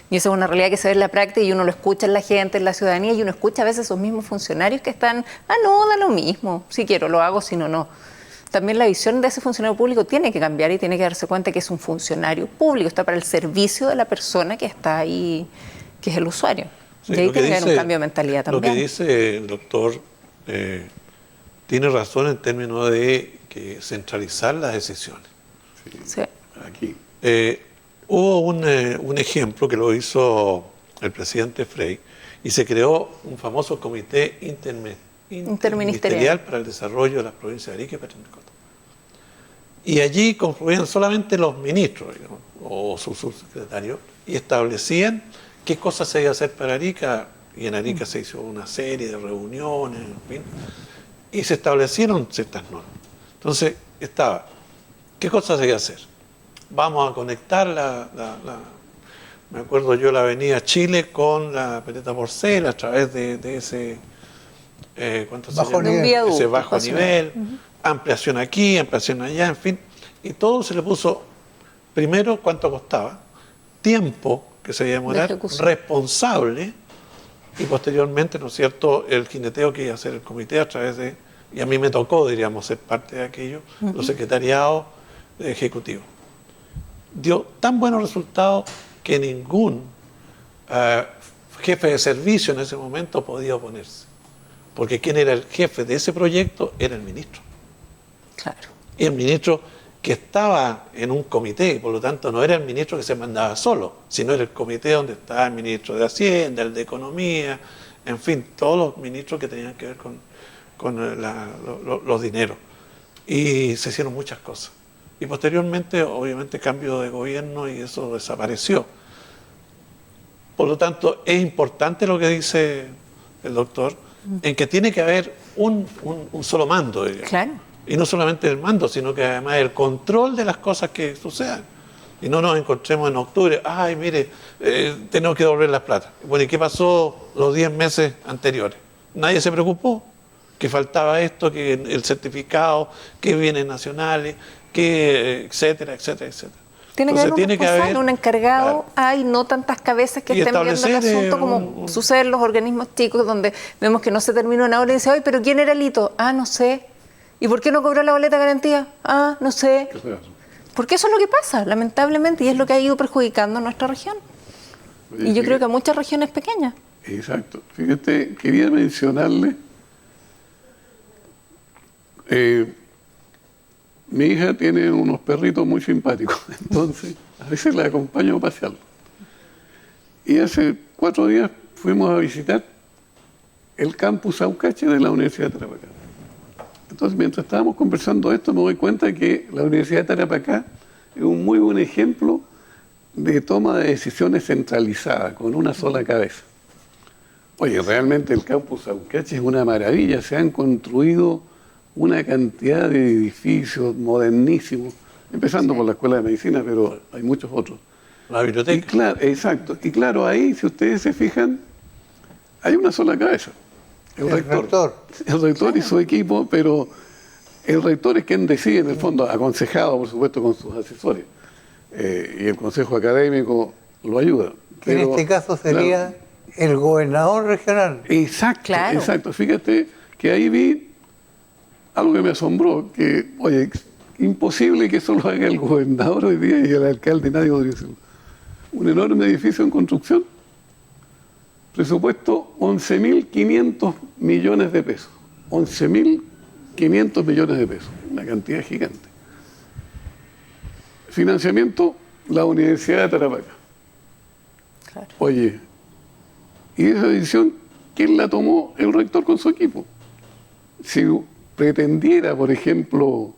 Y esa es una realidad que se ve en la práctica y uno lo escucha en la gente, en la ciudadanía, y uno escucha a veces esos mismos funcionarios que están, no, da lo mismo, si quiero lo hago, si no, no. También la visión de ese funcionario público tiene que cambiar y tiene que darse cuenta que es un funcionario público, está para el servicio de la persona que está ahí, que es el usuario. Sí, y ahí tiene que haber un cambio de mentalidad también. Lo que dice el doctor tiene razón en términos de que centralizar las decisiones. Sí. Aquí. Hubo un ejemplo que lo hizo el presidente Frey y se creó un famoso comité interministerial para el desarrollo de las provincias de Arica y Parinacota. Y allí confluían solamente los ministros, digamos, o sus subsecretarios, y establecían qué cosas se iba a hacer para Arica, y en Arica se hizo una serie de reuniones, en fin, y se establecieron ciertas normas. Entonces, ¿qué cosas se iba a hacer? Vamos a conectar me acuerdo yo, la avenida Chile con la Pereta Porcel a través de ese, ¿cuánto se llama? Ese bajo nivel, ampliación aquí, ampliación allá, en fin, y todo se le puso, primero, cuánto costaba, tiempo que se iba a demorar, responsable, y posteriormente, ¿no es cierto?, el jineteo que iba a hacer el comité a través de, y a mí me tocó, diríamos, ser parte de aquello, los secretariados ejecutivos. Dio tan buenos resultados que ningún jefe de servicio en ese momento podía oponerse, porque quien era el jefe de ese proyecto era el ministro. Claro. Y el ministro que estaba en un comité, y por lo tanto no era el ministro que se mandaba solo, sino era el comité donde estaba el ministro de Hacienda, el de Economía, en fin, todos los ministros que tenían que ver con los dineros. Y se hicieron muchas cosas. Y posteriormente, obviamente, cambio de gobierno y eso desapareció. Por lo tanto, es importante lo que dice el doctor, en que tiene que haber un solo mando, digamos. Claro. Y no solamente el mando, sino que además el control de las cosas que sucedan. Y no nos encontremos en octubre, ay, mire, tenemos que devolver las plata. Bueno, ¿y qué pasó los 10 meses anteriores? Nadie se preocupó, que faltaba esto, que el certificado, que bienes nacionales, que etcétera, etcétera, etcétera. Tiene que haber un encargado, claro. Hay no tantas cabezas que estén viendo el asunto como sucede en los organismos chicos, donde vemos que no se terminó una hora y dice, oye, ¿pero quién era el hito? No sé. ¿Y por qué no cobró la boleta de garantía? No sé. Porque eso es lo que pasa, lamentablemente, y es lo que ha ido perjudicando a nuestra región. Oye, y yo creo que a muchas regiones pequeñas. Exacto. Fíjate, quería mencionarle, mi hija tiene unos perritos muy simpáticos, entonces a veces la acompaño a pasearlos. Y hace 4 días fuimos a visitar el campus Aucache de la Universidad de Tarapacá. Entonces, mientras estábamos conversando esto, me doy cuenta que la Universidad de Tarapacá es un muy buen ejemplo de toma de decisiones centralizada, con una sola cabeza. Oye, realmente el campus Aucache es una maravilla, se han construido una cantidad de edificios modernísimos, empezando por la Escuela de Medicina, pero hay muchos otros. La biblioteca. Y claro, exacto. Y claro, ahí, si ustedes se fijan, hay una sola cabeza. El rector. El rector y su equipo, pero el rector es quien decide, en el fondo, aconsejado, por supuesto, con sus asesores. Y el consejo académico lo ayuda. Pero, en este caso sería el gobernador regional. Exacto, claro. Exacto. Fíjate que ahí vi algo que me asombró, que, oye, imposible que eso lo haga el gobernador hoy día y el alcalde, nadie podría decirlo. un enorme edificio en construcción, presupuesto 11.500 millones de pesos. 11.500 millones de pesos, una cantidad gigante. Financiamiento, la Universidad de Tarapacá. Claro. Oye, y esa decisión, ¿quién la tomó? El rector con su equipo. Si pretendiera, por ejemplo,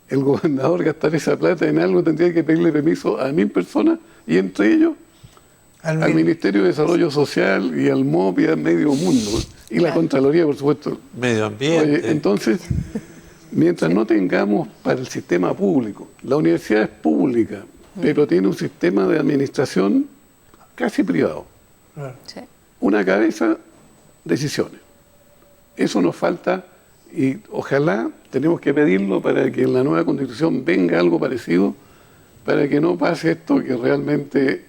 el gobernador gastar esa plata en algo, tendría que pedirle permiso a 1.000 personas, y entre ellos al Ministerio de Desarrollo Social y al MOP y a medio mundo. Y la Contraloría, por supuesto. Medio ambiente. Oye, entonces, mientras no tengamos para el sistema público, la universidad es pública, pero tiene un sistema de administración casi privado. Sí. Una cabeza, decisiones. Eso nos falta y ojalá tenemos que pedirlo para que en la nueva Constitución venga algo parecido, para que no pase esto que realmente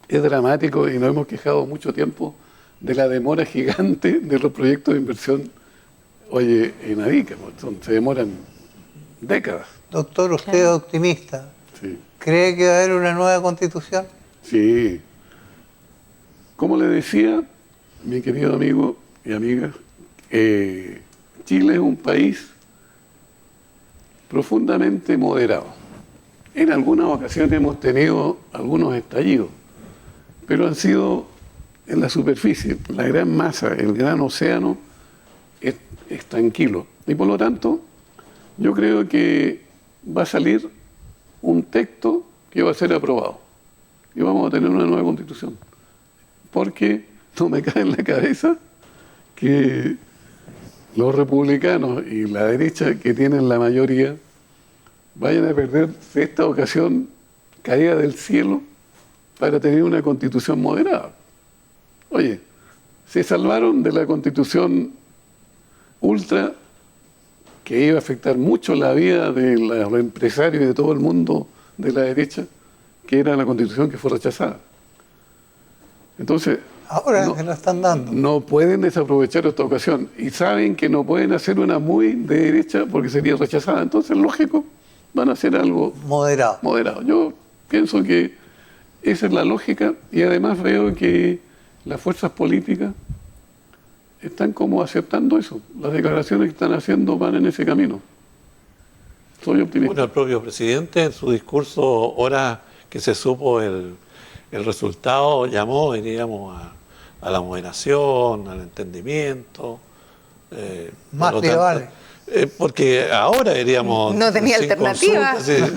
es dramático y nos hemos quejado mucho tiempo de la demora gigante de los proyectos de inversión, oye, en Arica, se demoran décadas. Doctor, usted es optimista. Sí. ¿Cree que va a haber una nueva constitución? Sí. Como le decía, mi querido amigo y amiga, Chile es un país profundamente moderado. En algunas ocasiones hemos tenido algunos estallidos, pero han sido en la superficie. La gran masa, el gran océano es tranquilo. Y por lo tanto, yo creo que va a salir un texto que va a ser aprobado. Y vamos a tener una nueva constitución. Porque no me cae en la cabeza que los republicanos y la derecha, que tienen la mayoría, vayan a perder esta ocasión caída del cielo para tener una constitución moderada. Oye, se salvaron de la constitución ultra, que iba a afectar mucho la vida de los empresarios y de todo el mundo de la derecha, que era la constitución que fue rechazada. Entonces, Ahora se la están dando. no pueden desaprovechar esta ocasión y saben que no pueden hacer una muy de derecha porque sería rechazada. Entonces, lógico, van a hacer algo Moderado. moderado. Yo pienso que esa es la lógica y además veo que las fuerzas políticas están como aceptando eso. Las declaraciones que están haciendo van en ese camino. Soy optimista. Bueno, el propio presidente en su discurso, ahora que se supo el resultado, llamó, diríamos, a la moderación, al entendimiento. Más por lo le tanto, vale. Porque ahora diríamos... No tenía sin alternativa. consulta, sí,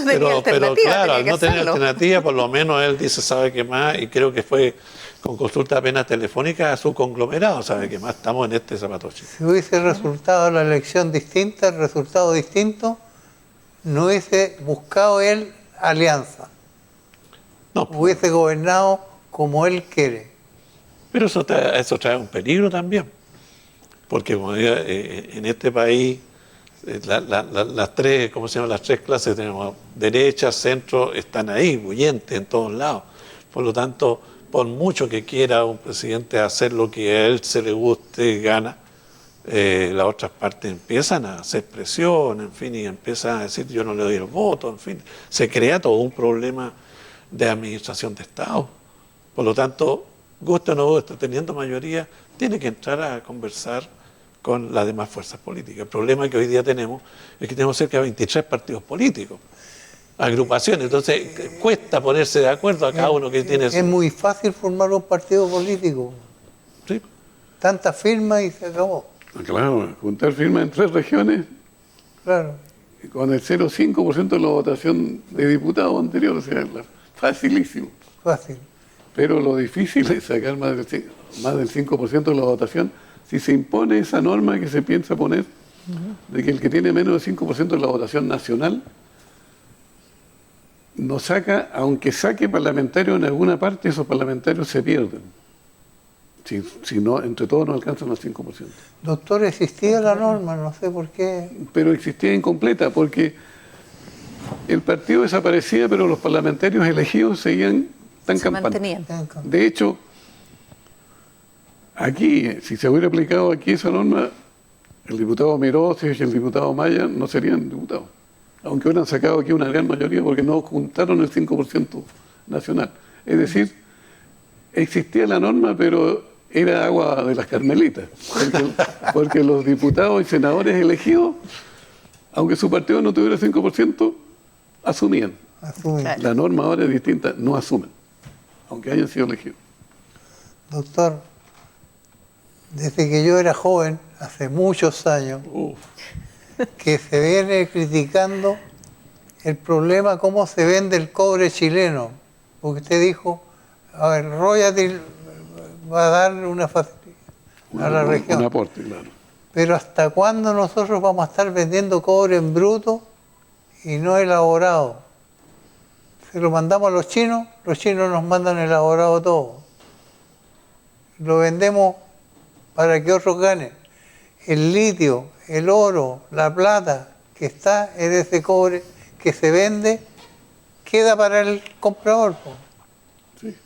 pero alternativa, claro, al tenía no que tener hacerlo. alternativa, por lo menos él dice, sabe qué más, y creo que fue con consulta apenas telefónica a su conglomerado, sabe qué más, estamos en este zapatoche. Si hubiese resultado la elección distinta, el resultado distinto, no hubiese buscado él alianza. No, Hubiese gobernado como él quiere. pero eso trae un peligro también, porque como digo, en este país las tres, ¿cómo se llaman? Las tres clases tenemos derecha, centro, están ahí, bullentes en todos lados. Por lo tanto, por mucho que quiera un presidente hacer lo que a él se le guste, gana, las otras partes empiezan a hacer presión, en fin, y empiezan a decir yo no le doy el voto, en fin, se crea todo un problema de administración de Estado. Por lo tanto, guste o no guste, teniendo mayoría, tiene que entrar a conversar con las demás fuerzas políticas. El problema que hoy día tenemos es que tenemos cerca de 23 partidos políticos, agrupaciones, entonces cuesta ponerse de acuerdo a cada uno que tiene Es muy fácil formar un partido político. Sí. Tantas firmas y se acabó. Claro, juntar firmas en 3 regiones Claro. con el 0,5% de la votación de diputados anteriores, o sea, facilísimo. Fácil. Pero lo difícil es sacar más del 5% de la votación si se impone esa norma que se piensa poner de que el que tiene menos del 5% de la votación nacional no saca, aunque saque parlamentarios en alguna parte, esos parlamentarios se pierden. Si no, entre todos no alcanzan al 5%. Doctor, existía la norma, no sé por qué. Pero existía incompleta porque el partido desaparecía, pero los parlamentarios elegidos seguían tan Se campantes. mantenían. De hecho, aquí, si se hubiera aplicado aquí esa norma, el diputado Mirosis y el diputado Maya no serían diputados. Aunque hubieran sacado aquí una gran mayoría porque no juntaron el 5% nacional. Es decir, existía la norma, pero era agua de las Carmelitas, porque los diputados y senadores elegidos, aunque su partido no tuviera 5%, asumían. Claro. La norma ahora es distinta, no asumen, aunque hayan sido elegidos. Doctor, desde que yo era joven, hace muchos años, que se viene criticando el problema cómo se vende el cobre chileno. Porque usted dijo, a ver, royalty va a darle una facilidad a la región. Un aporte, claro. Pero ¿hasta cuándo nosotros vamos a estar vendiendo cobre en bruto y no elaborado? Se lo mandamos a los chinos nos mandan elaborado todo. Lo vendemos para que otros ganen. El litio, el oro, la plata que está en ese cobre que se vende, queda para el comprador. Sí.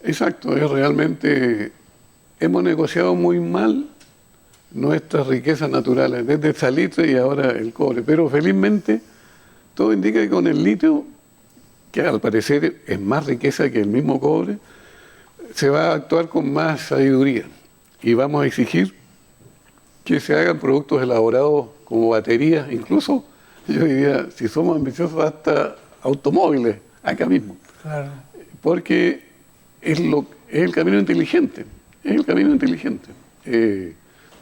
Exacto, es realmente, hemos negociado muy mal nuestras riquezas naturales, desde el salitre y ahora el cobre. Pero felizmente todo indica que con el litio, que al parecer es más riqueza que el mismo cobre, se va a actuar con más sabiduría y vamos a exigir que se hagan productos elaborados como baterías, incluso yo diría, si somos ambiciosos, hasta automóviles, acá mismo. Claro. Porque es el camino inteligente, es el camino inteligente.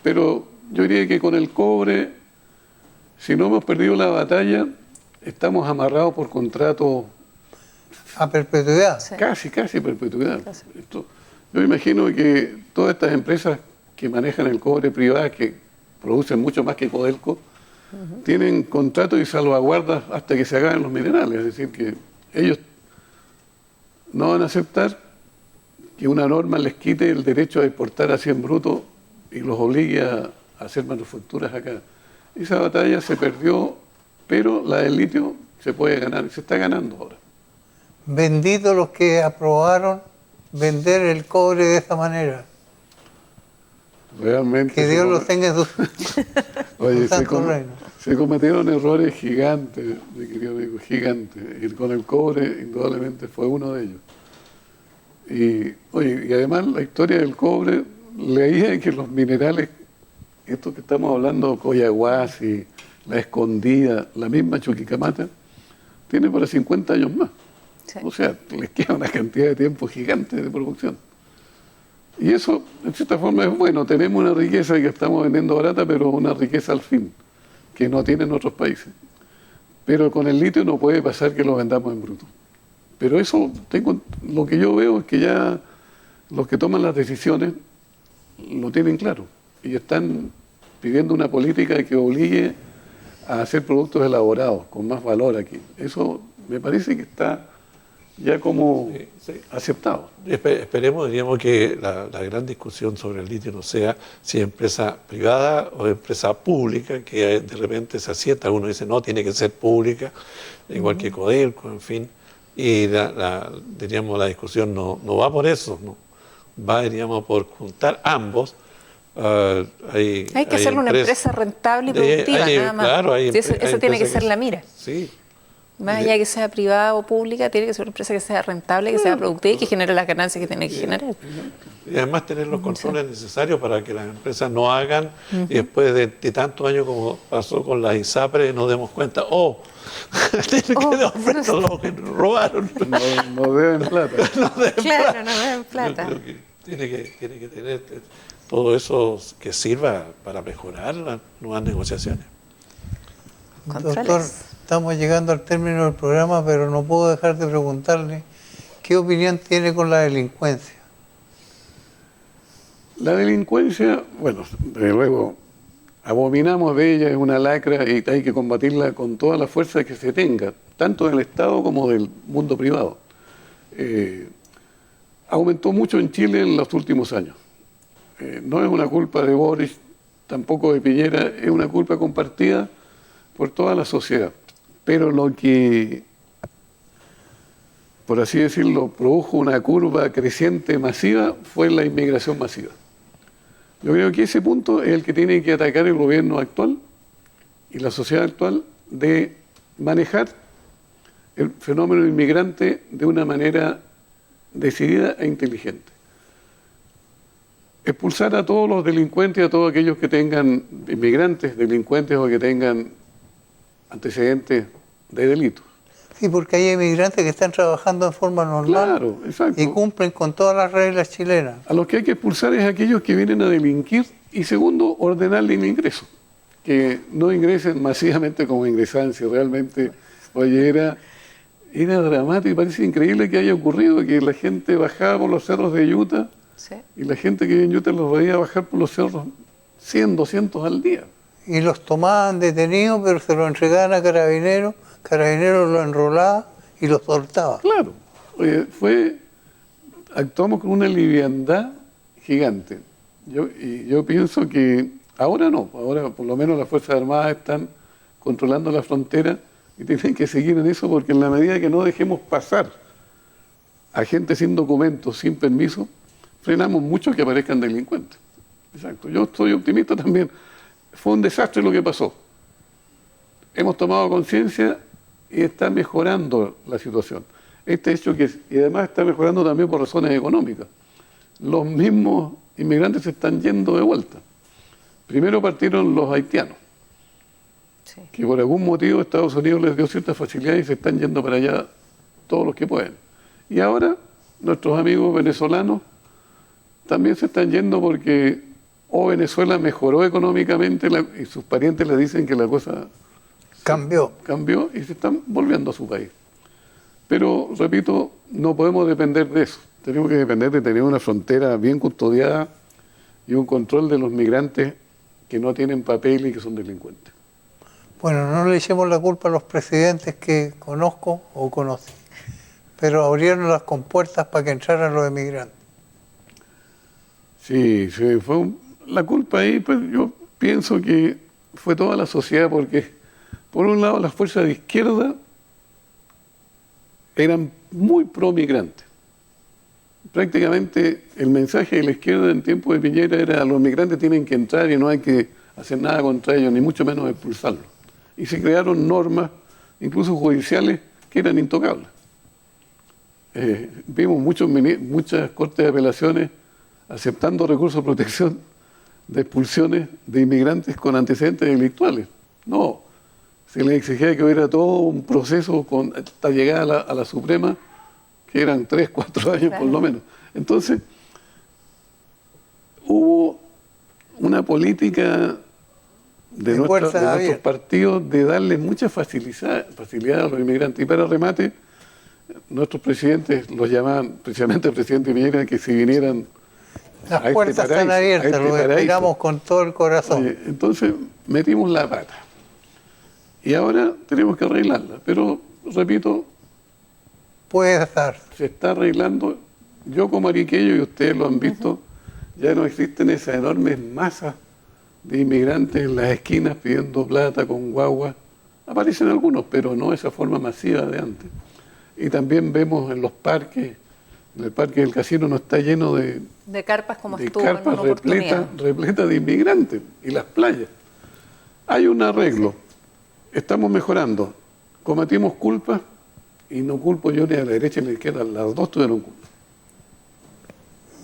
Pero yo diría que con el cobre, si no hemos perdido la batalla, estamos amarrados por contratos A perpetuidad. Sí. casi perpetuidad. Yo imagino que todas estas empresas que manejan el cobre privadas, que producen mucho más que Codelco, tienen contratos y salvaguardas hasta que se acaben los minerales. Es decir, que ellos no van a aceptar que una norma les quite el derecho a exportar así en bruto y los obligue a hacer manufacturas acá. Esa batalla se perdió, pero la del litio se puede ganar y se está ganando ahora. Benditos los que aprobaron vender el cobre de esa manera. Realmente. Que Dios los tenga en su, Oye, santo reino. se cometieron errores gigantes, mi querido amigo, gigantes. Y con el cobre, indudablemente, fue uno de ellos. Y además, la historia del cobre, leía que los minerales, esto que estamos hablando, Coyahuasi, La Escondida, la misma Chuquicamata, tiene para 50 años más. Sí. O sea, les queda una cantidad de tiempo gigante de producción. Y eso, en cierta forma, es bueno. Tenemos una riqueza que estamos vendiendo barata, pero una riqueza al fin, que no tienen otros países. Pero con el litio no puede pasar que lo vendamos en bruto. Pero eso, lo que yo veo es que ya los que toman las decisiones lo tienen claro. Y están pidiendo una política que obligue a hacer productos elaborados, con más valor aquí. Eso me parece que está ya como aceptado. Esperemos, diríamos, que la gran discusión sobre el litio no sea si es empresa privada o empresa pública, que de repente se asienta, uno dice no, tiene que ser pública, igual que Codelco, en fin, y diríamos, la discusión no va por eso, no va, diríamos, por juntar ambos. Hay que hacerle una empresa rentable y productiva, nada más. Claro, Sí, eso tiene que ser la mira. Sí. Más allá que sea privada o pública, tiene que ser una empresa que sea rentable, que sea productiva y que genere las ganancias que tiene que generar. Y además tener los controles necesarios para que las empresas no hagan y después de tantos años como pasó con las ISAPRE nos demos cuenta, tienen que devolver todo lo que robaron. No deben plata. Claro, no deben plata. Yo creo que tiene que tener todo eso que sirva para mejorar las nuevas negociaciones. Doctor, estamos llegando al término del programa, pero no puedo dejar de preguntarle qué opinión tiene con la delincuencia. La delincuencia, bueno, desde luego, abominamos de ella, es una lacra y hay que combatirla con toda la fuerza que se tenga, tanto del Estado como del mundo privado. Aumentó mucho en Chile en los últimos años. No es una culpa de Boris, tampoco de Piñera, es una culpa compartida por toda la sociedad. Pero lo que, por así decirlo, produjo una curva creciente masiva fue la inmigración masiva. Yo creo que ese punto es el que tiene que atacar el gobierno actual y la sociedad actual, de manejar el fenómeno inmigrante de una manera decidida e inteligente. Expulsar a todos los delincuentes, a todos aquellos que tengan inmigrantes, delincuentes o que tengan antecedentes de delitos. Sí, porque hay inmigrantes que están trabajando de forma normal, Claro, exacto. y cumplen con todas las reglas chilenas. A los que hay que expulsar es a aquellos que vienen a delinquir y segundo, ordenarle el ingreso. Que no ingresen masivamente como ingresaban, si realmente, oye, era dramático y parece increíble que haya ocurrido, que la gente bajaba por los cerros de Utah Sí. y la gente que vive en Utah los veía bajar por los cerros 100, 200 al día. Y los tomaban detenidos, pero se los entregaban a Carabineros, Carabineros los enrolaba y los soltaba. Claro, oye, actuamos con una liviandad gigante. Yo pienso que ahora no, ahora por lo menos las Fuerzas Armadas están controlando la frontera y tienen que seguir en eso porque en la medida que no dejemos pasar a gente sin documentos, sin permiso, frenamos mucho que aparezcan delincuentes. Exacto, yo estoy optimista también. Fue un desastre lo que pasó. Hemos tomado conciencia y está mejorando la situación. Este hecho y además está mejorando también por razones económicas. Los mismos inmigrantes se están yendo de vuelta. Primero partieron los haitianos, Sí. que por algún motivo Estados Unidos les dio ciertas facilidades y se están yendo para allá todos los que pueden. Y ahora nuestros amigos venezolanos también se están yendo porque Venezuela mejoró económicamente y sus parientes le dicen que la cosa Cambió. cambió y se están volviendo a su país. Pero, repito, no podemos depender de eso. Tenemos que depender de tener una frontera bien custodiada y un control de los migrantes que no tienen papel y que son delincuentes. Bueno, no le echemos la culpa a los presidentes que conozco o conocí, pero abrieron las compuertas para que entraran los emigrantes. Sí, la culpa ahí, pues yo pienso que fue toda la sociedad porque, por un lado, las fuerzas de izquierda eran muy pro-migrantes. Prácticamente el mensaje de la izquierda en tiempo de Piñera era los migrantes tienen que entrar y no hay que hacer nada contra ellos, ni mucho menos expulsarlos. Y se crearon normas, incluso judiciales, que eran intocables. Vimos muchas cortes de apelaciones aceptando recursos de protección de expulsiones de inmigrantes con antecedentes delictuales. No, se les exigía que hubiera todo un proceso hasta llegar a la Suprema, que eran 3, 4 años por lo menos. Entonces, hubo una política de nuestros partidos de darle mucha facilidad a los inmigrantes. Y para remate, nuestros presidentes los llamaban, precisamente el presidente Piñera, que si vinieran Las puertas están abiertas, lo esperamos con todo el corazón. Oye, entonces metimos la pata. Y ahora tenemos que arreglarla. Pero, repito, puede estar. Se está arreglando. Yo como ariqueño, y ustedes lo han visto, ya no existen esas enormes masas de inmigrantes en las esquinas pidiendo plata con guagua. Aparecen algunos, pero no de esa forma masiva de antes. Y también vemos en los parques, en el parque del casino no está lleno de carpas como estuvo carpas en una oportunidad. repletas de inmigrantes. Y las playas. Hay un arreglo. Estamos mejorando. Cometimos culpas y no culpo yo ni a la derecha ni a la izquierda. Las dos tuvieron culpa.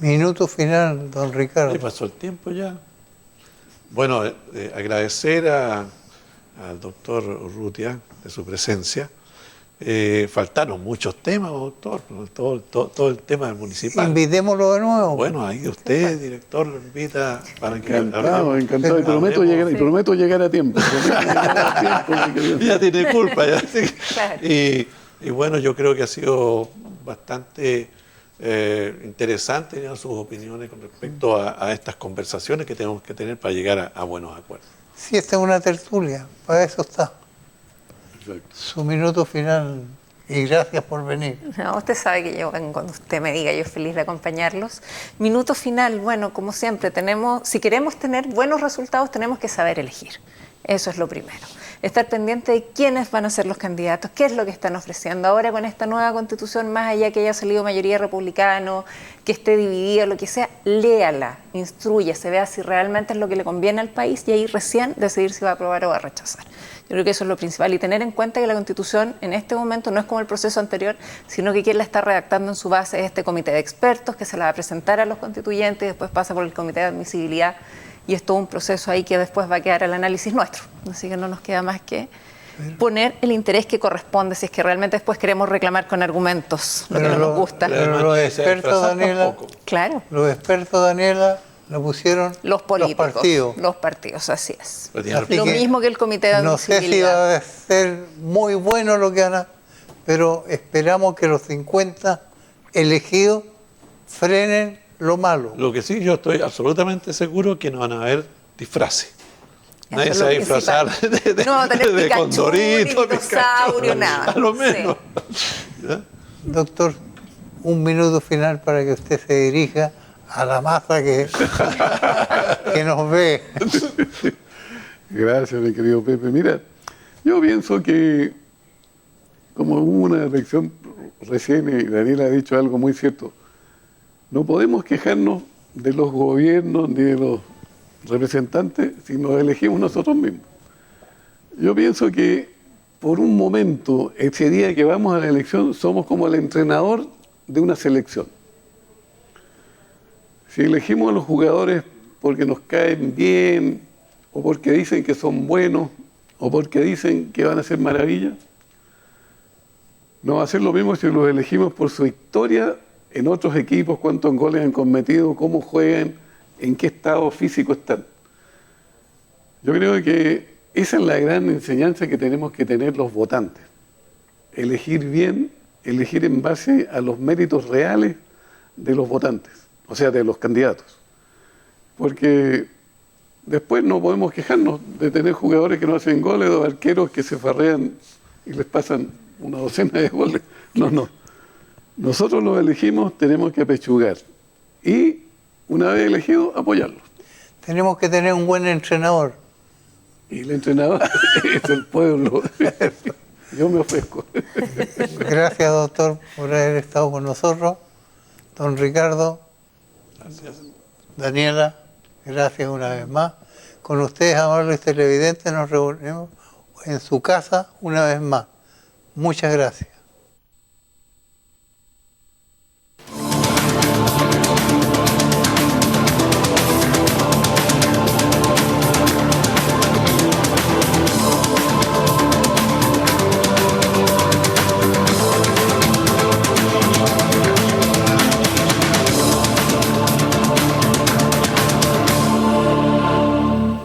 Minuto final, don Ricardo. ¿Qué pasó el tiempo ya? Bueno, agradecer al doctor Urrutia de su presencia. Faltaron muchos temas, doctor, todo el tema del municipal. Invitémoslo de nuevo. Bueno, ahí usted, director, lo invita para que encantado. Y prometo llegar a tiempo. Ya tiene culpa. Ya. Claro. Y bueno, yo creo que ha sido bastante interesante sus opiniones con respecto a estas conversaciones que tenemos que tener para llegar a buenos acuerdos. Sí, esta es una tertulia, para eso está. Exacto. Su minuto final y gracias por venir. No, usted sabe que yo vengo cuando usted me diga, yo feliz de acompañarlos. Minuto final, bueno, como siempre, si queremos tener buenos resultados, tenemos que saber elegir. Eso es lo primero. Estar pendiente de quiénes van a ser los candidatos, qué es lo que están ofreciendo. Ahora con esta nueva constitución, más allá que haya salido mayoría republicana, que esté dividida, lo que sea, léala, instrúyase, vea si realmente es lo que le conviene al país y ahí recién decidir si va a aprobar o va a rechazar. Yo creo que eso es lo principal. Y tener en cuenta que la Constitución en este momento no es como el proceso anterior, sino que quien la está redactando en su base es este comité de expertos que se la va a presentar a los constituyentes y después pasa por el comité de admisibilidad. Y es todo un proceso ahí que después va a quedar al análisis nuestro. Así que no nos queda más que poner el interés que corresponde si es que realmente después queremos reclamar con argumentos lo que no nos gusta. Pero los expertos, Daniela, Claro. los expertos, Daniela, lo pusieron Los políticos. partidos. Los partidos, así es. Pero tiene- Así Lo que mismo que el comité de no sé si admisibilidad. va a ser muy bueno lo que van pero esperamos que los 50 elegidos frenen lo malo. Lo que sí, yo estoy absolutamente seguro que no van a haber disfraces. Eso Nadie es se va a lo disfrazar principal. No vamos a tener de Pikachu, condorito, ni dinosaurio, nada. A lo Sí. menos. ¿Ya? Doctor, un minuto final para que usted se dirija a la masa que nos ve. Gracias, mi querido Pepe. Mira, yo pienso que, como hubo una elección recién y Daniel ha dicho algo muy cierto, no podemos quejarnos de los gobiernos ni de los representantes si nos elegimos nosotros mismos. Yo pienso que por un momento, ese día que vamos a la elección, somos como el entrenador de una selección. Si elegimos a los jugadores porque nos caen bien, o porque dicen que son buenos, o porque dicen que van a hacer maravillas, no va a ser lo mismo si los elegimos por su historia en otros equipos, cuántos goles han cometido, cómo juegan, en qué estado físico están. Yo creo que esa es la gran enseñanza que tenemos que tener los votantes. Elegir bien, elegir en base a los méritos reales de los votantes, o sea, de los candidatos. Porque después no podemos quejarnos de tener jugadores que no hacen goles o arqueros que se farrean y les pasan una docena de goles. No, no. Nosotros los elegimos, tenemos que apechugar. Y una vez elegido, apoyarlos. Tenemos que tener un buen entrenador. Y el entrenador es el pueblo. Yo me ofrezco. Gracias, doctor, por haber estado con nosotros. Don Ricardo, Daniela, gracias una vez más. Con ustedes, amables televidentes, nos reunimos en su casa una vez más. Muchas gracias.